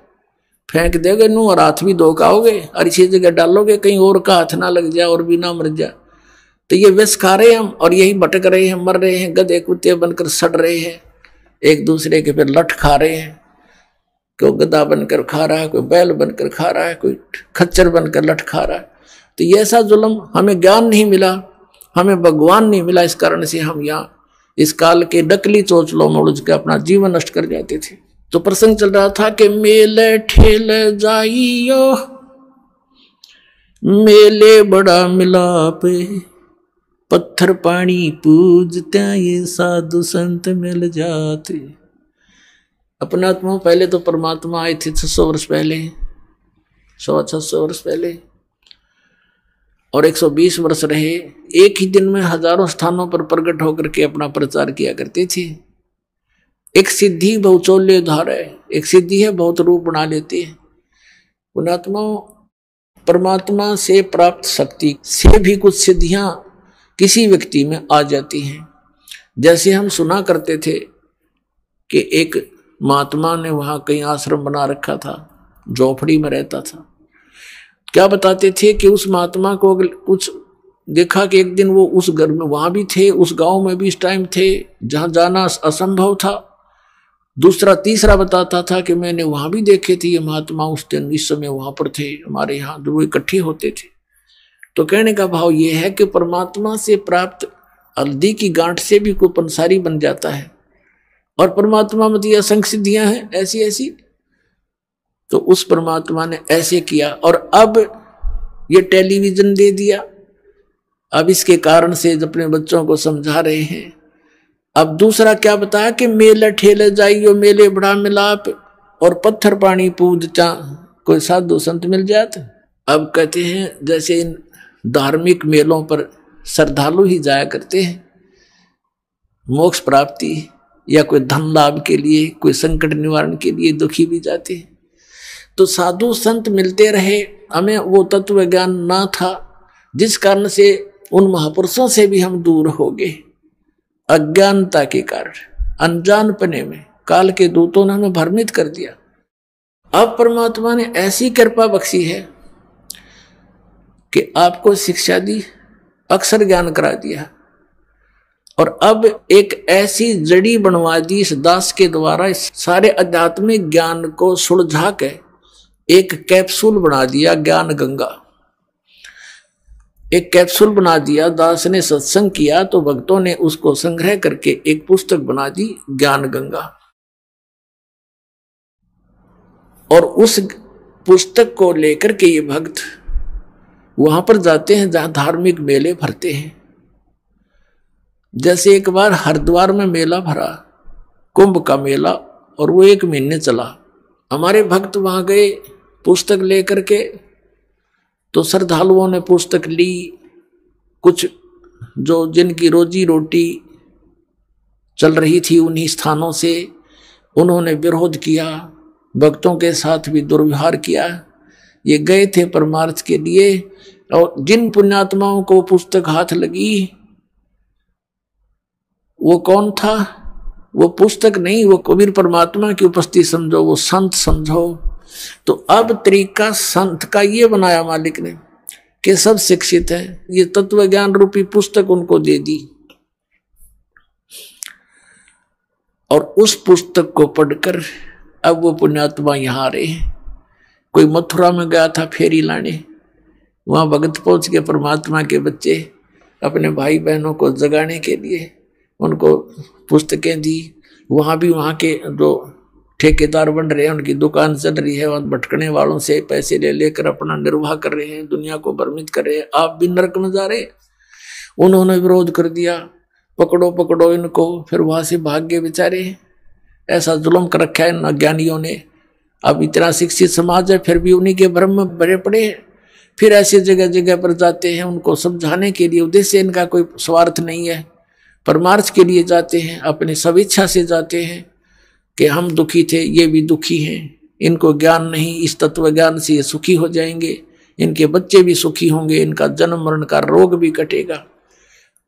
फेंक देगे नू और हाथ भी धो खाओगे, और इसी जगह डालोगे कहीं और का हाथ ना लग जाए और भी ना मर जाए। तो ये विष खा रहे हैं हम, और यही भटक रहे हैं, मर रहे हैं, गधे कुत्ते बनकर सड़ रहे हैं, एक दूसरे के फिर लठ खा रहे हैं। कोई गधा बनकर खा रहा है, कोई बैल बनकर खा रहा है, कोई खच्चर बनकर लठ खा रहा है। तो ये ऐसा जुल्म, हमें ज्ञान नहीं मिला, हमें भगवान नहीं मिला, इस कारण से हम यहाँ इस काल के नकली चोचलों में उलझ के अपना जीवन नष्ट कर जाते थे। तो प्रसंग चल रहा था कि मेले ठेले जाइयो, मेले बड़ा मिलाप, पत्थर पानी पूजते ये साधु संत मिल जाते। अपना आत्मा पहले तो परमात्मा आए थे 600 वर्ष पहले, 600 वर्ष पहले, और 120 वर्ष रहे। एक ही दिन में हजारों स्थानों पर प्रकट होकर के अपना प्रचार किया करते थे। एक सिद्धि बहुचोल्य धार है, एक सिद्धि है बहुत रूप बना लेती है। पुणात्मा परमात्मा से प्राप्त शक्ति से भी कुछ सिद्धियां किसी व्यक्ति में आ जाती हैं। जैसे हम सुना करते थे कि एक महात्मा ने वहां कहीं आश्रम बना रखा था, झोपड़ी में रहता था। क्या बताते थे कि उस महात्मा को कुछ देखा कि एक दिन वो उस घर में वहां भी थे, उस गांव में भी इस टाइम थे जहां जाना असंभव था। दूसरा तीसरा बताता था कि मैंने वहां भी देखे थे ये महात्मा उस दिन इस समय वहां पर थे, हमारे यहाँ जो इकट्ठे होते थे। तो कहने का भाव ये है कि परमात्मा से प्राप्त हल्दी की गांठ से भी कोई पंसारी बन जाता है, और परमात्मा में तो असंख्य सिद्धियां हैं ऐसी ऐसी। तो उस परमात्मा ने ऐसे किया, और अब ये टेलीविजन दे दिया। अब इसके कारण से अपने बच्चों को समझा रहे हैं। अब दूसरा क्या बताया कि मेले ठेले जाइयो मेले बड़ा मिलाप, और पत्थर पानी पूजता कोई साधु संत मिल जाते। अब कहते हैं जैसे इन धार्मिक मेलों पर श्रद्धालु ही जाया करते हैं मोक्ष प्राप्ति या कोई धन लाभ के लिए, कोई संकट निवारण के लिए, दुखी भी जाते हैं। तो साधु संत मिलते रहे, हमें वो तत्व ज्ञान ना था, जिस कारण से उन महापुरुषों से भी हम दूर हो गए। अज्ञानता के कारण, अनजानपने में काल के दूतों ने हमें भ्रमित कर दिया। अब परमात्मा ने ऐसी कृपा बख्शी है कि आपको शिक्षा दी, अक्षर ज्ञान करा दिया, और अब एक ऐसी जड़ी बनवा दी इस दास के द्वारा, इस सारे आध्यात्मिक ज्ञान को सुलझा के एक कैप्सूल बना दिया, ज्ञान गंगा। एक कैप्सूल बना दिया। दास ने सत्संग किया तो भक्तों ने उसको संग्रह करके एक पुस्तक बना दी, ज्ञान गंगा। और उस पुस्तक को लेकर के ये भक्त वहां पर जाते हैं जहां धार्मिक मेले भरते हैं। जैसे एक बार हरिद्वार में मेला भरा, कुंभ का मेला, और वो 1 महीने चला। हमारे भक्त वहां गए पुस्तक लेकर के, तो श्रद्धालुओं ने पुस्तक ली। कुछ जो जिनकी रोजी रोटी चल रही थी उन्हीं स्थानों से, उन्होंने विरोध किया, भक्तों के साथ भी दुर्व्यवहार किया। ये गए थे परमार्थ के लिए, और जिन पुण्यात्माओं को पुस्तक हाथ लगी वो कौन था? वो पुस्तक नहीं, वो कबीर परमात्मा की उपस्थिति समझो, वो संत समझो। तो अब तरीका संत का ये बनाया मालिक ने कि सब शिक्षित है, ये तत्व ज्ञान रूपी पुस्तक उनको दे दी, और उस पुस्तक को पढ़कर अब वो पुण्यात्मा यहाँ आ रहे हैं। कोई मथुरा में गया था फेरी लाने, वहां भगत पहुंच के परमात्मा के बच्चे अपने भाई बहनों को जगाने के लिए उनको पुस्तकें दी। वहां भी वहां के जो ठेकेदार बन रहे हैं, उनकी दुकान चल रही है, वहां भटकने वालों से पैसे ले लेकर अपना निर्वाह कर रहे हैं, दुनिया को भ्रमित कर रहे हैं। आप भी नरक में जा रहे। उन्होंने विरोध कर दिया, पकड़ो पकड़ो इनको। फिर वहां से भाग गए बेचारे। ऐसा जुल्म कर रखा है इन अज्ञानियों ने। अब इतना शिक्षित समाज है फिर भी उन्हीं के भ्रम में भरे पड़े हैं। फिर ऐसी जगह जगह पर जाते हैं उनको समझाने के लिए। उद्देश्य इनका कोई स्वार्थ नहीं है, परमार्थ के लिए जाते हैं, अपनी स्वेच्छा से जाते हैं कि हम दुखी थे, ये भी दुखी हैं, इनको ज्ञान नहीं, इस तत्व ज्ञान से ये सुखी हो जाएंगे, इनके बच्चे भी सुखी होंगे, इनका जन्म मरण का रोग भी कटेगा।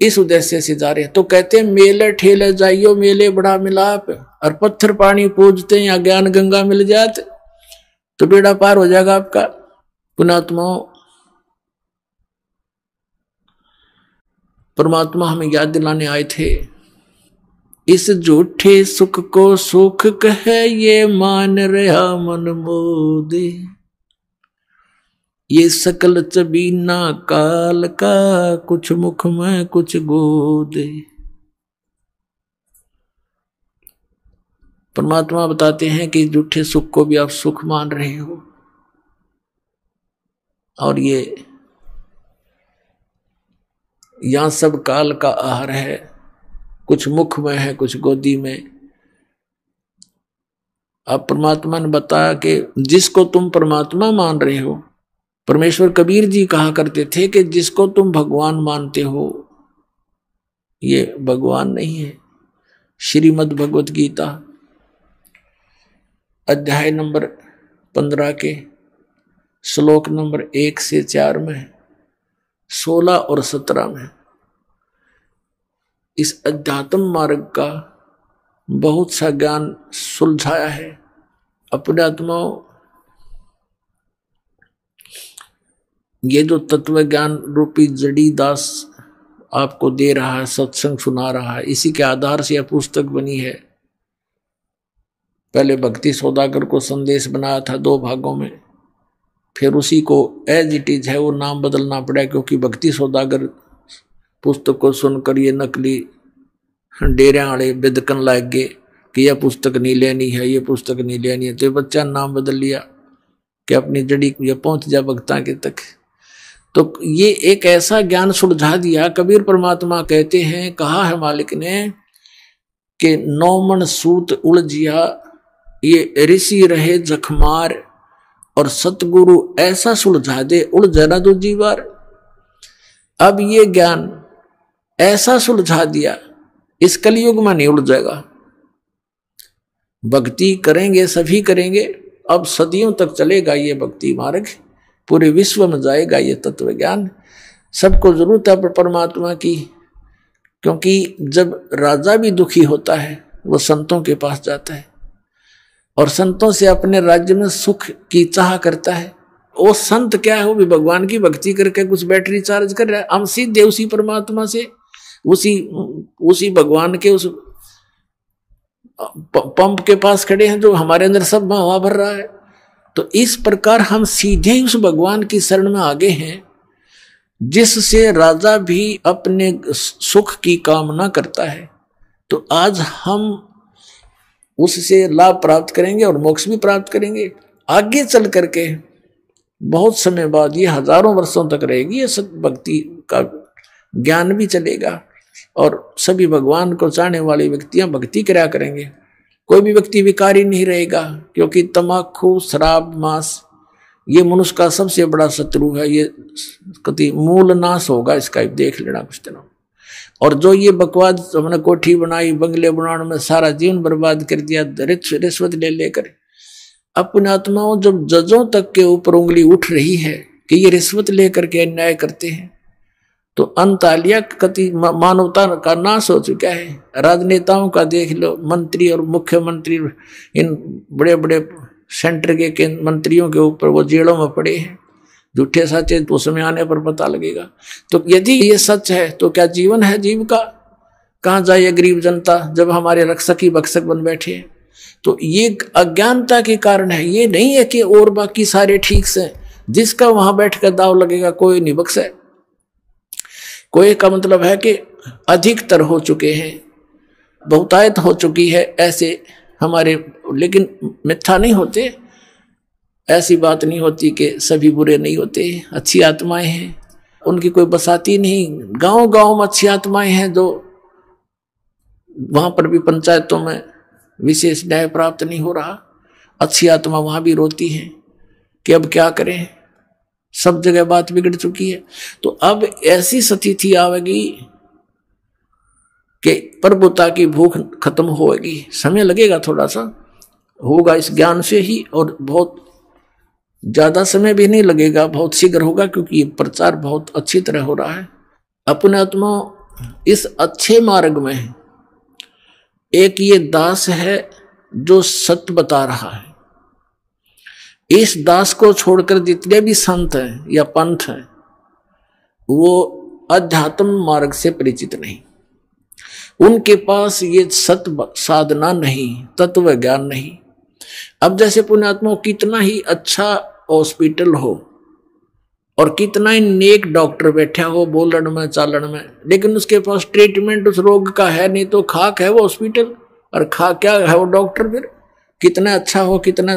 इस उद्देश्य से जा रहे हैं। तो कहते हैं मेले ठेले जाइयो मेले बड़ा मिलाप, और पत्थर पानी पूजते या ज्ञान गंगा मिल जाते तो बेड़ा पार हो जाएगा आपका। पुणात्मा परमात्मा हमें याद दिलाने आए थे, इस झूठे सुख को सुख कहे ये मान रहा मन मोदे, ये सकल चबीना काल का कुछ मुख में कुछ गोदे। परमात्मा बताते हैं कि झूठे सुख को भी आप सुख मान रहे हो, और ये यहाँ सब काल का आहार है, कुछ मुख में है, कुछ गोदी में। अब परमात्मा ने बताया कि जिसको तुम परमात्मा मान रहे हो, परमेश्वर कबीर जी कहा करते थे कि जिसको तुम भगवान मानते हो ये भगवान नहीं है। श्रीमद् भगवत गीता अध्याय नंबर 15 के श्लोक नंबर 1 से 4 में, 16 और 17 में इस अध्यात्म मार्ग का बहुत सा ज्ञान सुलझाया है। अपने आत्माओं, ये जो तत्व ज्ञान रूपी जड़ी दास आपको दे रहा है, सत्संग सुना रहा है, इसी के आधार से यह पुस्तक बनी है। पहले भक्ति सौदागर को संदेश बनाया था 2 भागों में, फिर उसी को एज इट इज है वो नाम बदलना पड़ा, क्योंकि भक्ति सौदागर पुस्तक को सुनकर ये नकली डेरे वाले बिदकन लग गए कि यह पुस्तक नहीं लेनी है, ये पुस्तक नहीं लेनी है। तो बच्चा नाम बदल लिया कि अपनी जड़ी ये पहुंच जा भक्ता के तक। तो ये एक ऐसा ज्ञान सुलझा दिया। कबीर परमात्मा कहते हैं, कहा है मालिक ने कि 9 मन सूत उलझिया, ये ऋषि रहे जखमार, और सतगुरु ऐसा सुलझा दे उलझा ना दूजी बार। अब ये ज्ञान ऐसा सुलझा दिया, इस कलयुग में नहीं उलझेगा। भक्ति करेंगे सभी करेंगे, अब सदियों तक चलेगा ये भक्ति मार्ग, पूरे विश्व में जाएगा ये तत्व ज्ञान। सबको जरूरत है परमात्मा की, क्योंकि जब राजा भी दुखी होता है वो संतों के पास जाता है और संतों से अपने राज्य में सुख की चाह करता है। वो संत क्या है, वो भी भगवान की भक्ति करके कुछ बैटरी चार्ज कर रहा है। हम सीधे उसी परमात्मा से, उसी भगवान के उस पंप के पास खड़े हैं जो हमारे अंदर सब में हवा भर रहा है। तो इस प्रकार हम सीधे ही उस भगवान की शरण में आगे हैं, जिससे राजा भी अपने सुख की कामना करता है। तो आज हम उससे लाभ प्राप्त करेंगे और मोक्ष भी प्राप्त करेंगे। आगे चल करके बहुत समय बाद, ये हजारों वर्षों तक रहेगी ये सत भक्ति का ज्ञान भी चलेगा और सभी भगवान को चाहने वाले व्यक्तियां भक्ति करा करेंगे। कोई भी व्यक्ति विकारी नहीं रहेगा, क्योंकि तमाकू, शराब, मांस ये मनुष्य का सबसे बड़ा शत्रु है। ये कति मूल नाश होगा इसका, देख लेना कुछ दिनों। और जो ये बकवाद हमने कोठी बनाई, बंगले बनाने में सारा जीवन बर्बाद कर दिया रिश्वत ले लेकर, अपने आत्माओं जब जजों तक के ऊपर उंगली उठ रही है कि ये रिश्वत लेकर के अन्याय करते हैं, तो अंतालिया कति मानवता का नाश हो चुका है। राजनेताओं का देख लो, मंत्री और मुख्यमंत्री इन बड़े बड़े सेंटर के मंत्रियों के ऊपर वो जेलों में पड़े हैं। झूठे सच्चे तो समय आने पर पता लगेगा। तो यदि ये सच है तो क्या जीवन है जीव का? कहाँ जाए गरीब जनता जब हमारे रक्षक ही भक्षक बन बैठे। तो ये अज्ञानता के कारण है। ये नहीं है कि और बाकी सारे ठीक से, जिसका वहां बैठकर दाव लगेगा कोई नहीं बख्शे। कोई का मतलब है कि अधिकतर हो चुके हैं, बहुतायत हो चुकी है ऐसे हमारे, लेकिन मिथ्या नहीं होते। ऐसी बात नहीं होती कि सभी बुरे नहीं होते, अच्छी आत्माएं हैं, उनकी कोई बसाती नहीं। गांव गांव में अच्छी आत्माएं हैं, जो वहां पर भी पंचायतों में विशेष न्याय प्राप्त नहीं हो रहा। अच्छी आत्मा वहां भी रोती है कि अब क्या करें, सब जगह बात बिगड़ चुकी है। तो अब ऐसी स्थिति आवेगी कि प्रभुता की भूख खत्म होगी। समय लगेगा, थोड़ा सा होगा इस ज्ञान से ही, और बहुत ज्यादा समय भी नहीं लगेगा, बहुत शीघ्र होगा, क्योंकि ये प्रचार बहुत अच्छी तरह हो रहा है। अपने आत्मा इस अच्छे मार्ग में है। एक ये दास है जो सत्य बता रहा है। इस दास को छोड़कर जितने भी संत हैं या पंथ हैं, वो अध्यात्म मार्ग से परिचित नहीं। उनके पास ये सत्य साधना नहीं, तत्व ज्ञान नहीं। अब जैसे पुण्यात्मा कितना ही अच्छा हॉस्पिटल हो और कितना ही नेक डॉक्टर बैठा हो बोलन में चालन में, लेकिन उसके पास ट्रीटमेंट उस रोग का है नहीं, तो खाक है वो हॉस्पिटल, और खा क्या है वो डॉक्टर। फिर कितना अच्छा हो, कितना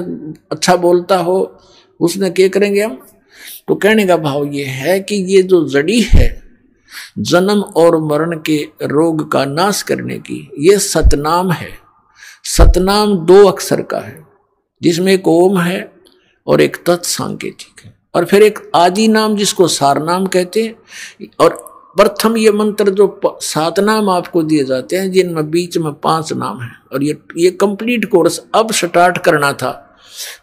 अच्छा बोलता हो, उसने क्या करेंगे हम? तो कहने का भाव ये है कि ये जो जड़ी है जन्म और मरण के रोग का नाश करने की। ये सतनाम है। सतनाम 2 अक्षर का है, जिसमें एक ओम है और एक तत्सांकेतिक है, और फिर एक आदि नाम जिसको सार नाम कहते हैं। और प्रथम ये मंत्र जो 7 नाम आपको दिए जाते हैं, जिनमें बीच में 5 नाम है। और ये कंप्लीट कोर्स अब स्टार्ट करना था।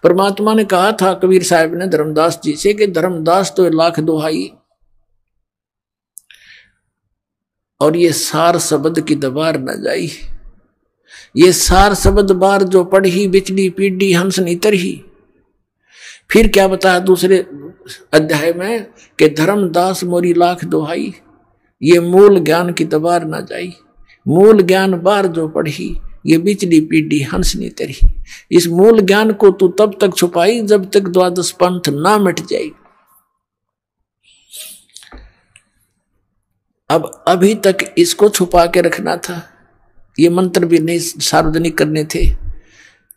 परमात्मा ने कहा था कबीर साहब ने धर्मदास जी से कि धर्मदास तो 1,00,000 दोहाई और ये सार शब्द की दबार न जाई। ये सार शब्द बार जो पढ़ी बिचली पीढ़ी हंस नीतर ही। फिर क्या बताया दूसरे अध्याय में कि धर्मदास मोरी 1,00,000 दोहाई, ये मूल ज्ञान की दबार न जाई। मूल ज्ञान बार जो पढ़ी ये बिचली पीढ़ी हंस नीतर ही। इस मूल ज्ञान को तू तब तक छुपाई जब तक 12 पंथ ना मिट जाए। अब अभी तक इसको छुपा के रखना था। ये मंत्र भी नहीं सार्वजनिक करने थे।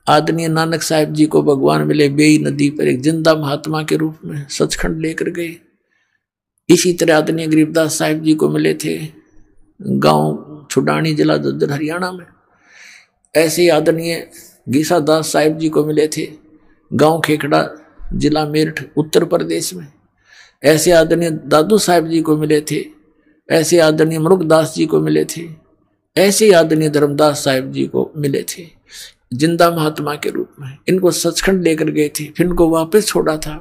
आदरणीय नानक साहिब जी को भगवान मिले बेई नदी पर एक जिंदा महात्मा के रूप में, सचखंड लेकर गए। इसी तरह आदरणीय गरीबदास साहिब जी को मिले थे गांव छुडानी, जिला झज्जर, हरियाणा में। ऐसे ही आदरणीय गीसा दास साहिब जी को मिले थे गांव खेखड़ा, जिला मेरठ, उत्तर प्रदेश में। ऐसे आदरणीय दादू साहिब जी को मिले थे। ऐसे आदरणीय मरुकदास जी को मिले थे। ऐसे आदरणीय धर्मदास साहिब जी को मिले थे जिंदा महात्मा के रूप में। इनको सचखंड लेकर गए थे, फिर इनको वापस छोड़ा था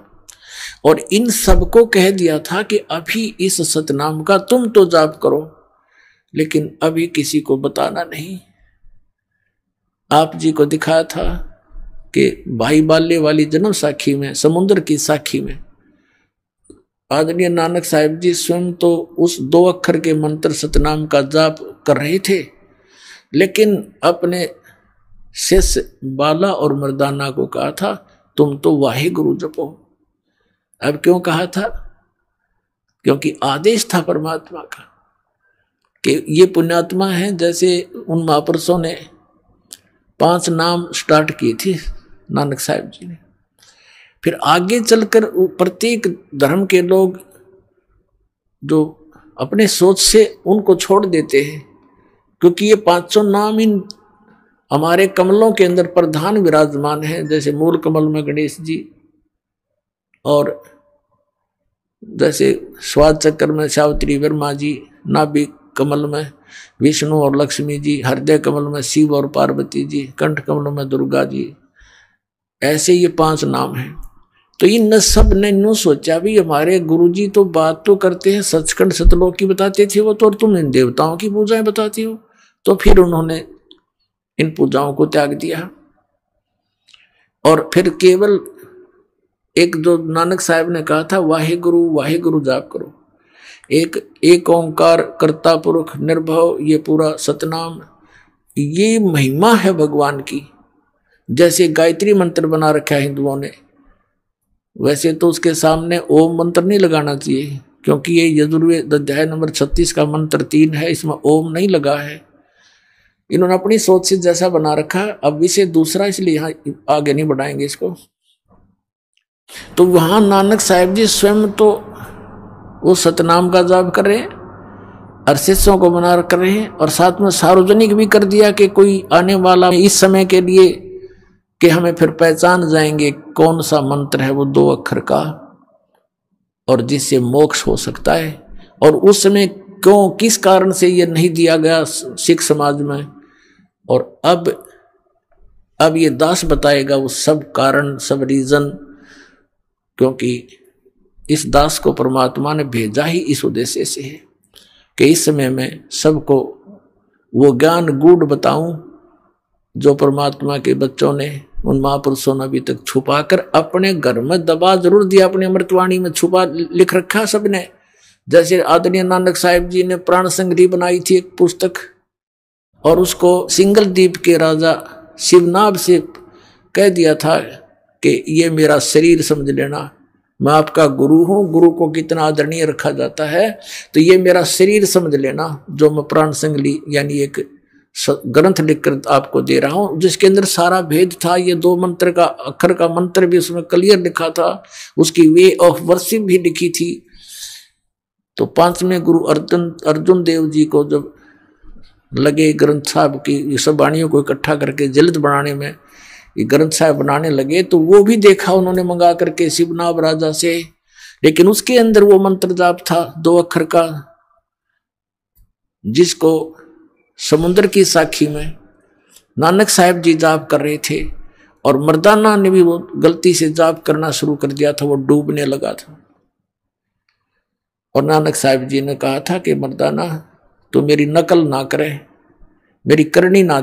और इन सबको कह दिया था कि अभी इस सतनाम का तुम तो जाप करो, लेकिन अभी किसी को बताना नहीं। आप जी को दिखाया था कि भाई बाले वाली जन्म साखी में, समुद्र की साखी में आदरणीय नानक साहिब जी स्वयं तो उस 2 अक्षर के मंत्र सतनाम का जाप कर रहे थे, लेकिन अपने शिष्य बाला और मर्दाना को कहा था तुम तो वाहे गुरु जपो। अब क्यों कहा था? क्योंकि आदेश था परमात्मा का कि ये पुण्यात्मा है। जैसे उन महापुरुषों ने 5 नाम स्टार्ट किए थे नानक साहिब जी ने, फिर आगे चलकर प्रत्येक धर्म के लोग जो अपने सोच से उनको छोड़ देते हैं, क्योंकि ये 500 नाम इन हमारे कमलों के अंदर प्रधान विराजमान है। जैसे मूल कमल में गणेश जी, और जैसे स्वाद चक्र में सावित्री वर्मा जी, नाभि कमल में विष्णु और लक्ष्मी जी, हृदय कमल में शिव और पार्वती जी, कंठ कमल में दुर्गा जी। ऐसे ये 5 नाम हैं। तो इन सब ने यूं सोचा भी हमारे गुरुजी तो बात तो करते हैं सचखंड सतलोक की बताते थे वो तो, और तुम इन देवताओं की पूजाएं बताती हो। तो फिर उन्होंने इन पूजाओं को त्याग दिया और फिर केवल एक जो नानक साहब ने कहा था वाहे गुरु जाप करो। एक ओंकार कर्ता पुरुष निर्भव, ये पूरा सतनाम, ये महिमा है भगवान की। जैसे गायत्री मंत्र बना रखा है हिंदुओं ने, वैसे तो उसके सामने ओम मंत्र नहीं लगाना चाहिए, क्योंकि ये यजुर्वेद अध्याय नंबर 36 का मंत्र 3 है, इसमें ओम नहीं लगा है। इन्होंने अपनी सोच से जैसा बना रखा, अब इसे दूसरा, इसलिए यहाँ आगे नहीं बढ़ाएंगे इसको। तो वहां नानक साहिब जी स्वयं तो वो सतनाम का जाप कर रहे हैं और शिष्यों को बना कर रहे हैं, और साथ में सार्वजनिक भी कर दिया कि कोई आने वाला इस समय के लिए कि हमें फिर पहचान जाएंगे कौन सा मंत्र है वो 2 अक्षर का और जिससे मोक्ष हो सकता है। और उस समय क्यों, किस कारण से ये नहीं दिया गया सिख समाज में, और अब ये दास बताएगा वो सब कारण, सब रीजन, क्योंकि इस दास को परमात्मा ने भेजा ही इस उद्देश्य से है कि इस समय में सबको वो ज्ञान गूढ़ बताऊं जो परमात्मा के बच्चों ने, उन महापुरुषों ने अभी तक छुपा कर अपने घर में दबा जरूर दिया, अपनी अमृतवाणी में छुपा लिख रखा सबने। जैसे आदरणीय नानक साहिब जी ने प्राण संग्रही बनाई थी एक पुस्तक, और उसको सिंगल द्वीप के राजा शिवनाभ से कह दिया था कि ये मेरा शरीर समझ लेना, मैं आपका गुरु हूं। गुरु को कितना आदरणीय रखा जाता है, तो ये मेरा शरीर समझ लेना जो मैं प्राण संग्रही यानी एक ग्रंथ लिखकर आपको दे रहा हूं, जिसके अंदर सारा भेद था। ये 2 मंत्र का अक्षर का मंत्र भी उसमें क्लियर लिखा था, उसकी वे ऑफ वर्शिप भी लिखी थी। तो 5वें गुरु अर्जुन देव जी को जब लगे ग्रंथ साहब की ये सब वाणियों को इकट्ठा करके जल्द बनाने में, ये ग्रंथ साहब बनाने लगे, तो वो भी देखा उन्होंने मंगा करके शिवनाभ राजा से, लेकिन उसके अंदर वो मंत्र जाप था 2 अक्षर का, जिसको समुद्र की साखी में नानक साहब जी जाप कर रहे थे, और मर्दाना ने भी वो गलती से जाप करना शुरू कर दिया था, वो डूबने लगा था। और नानक साहब जी ने कहा था कि मर्दाना तो मेरी नकल ना करे, मेरी करनी ना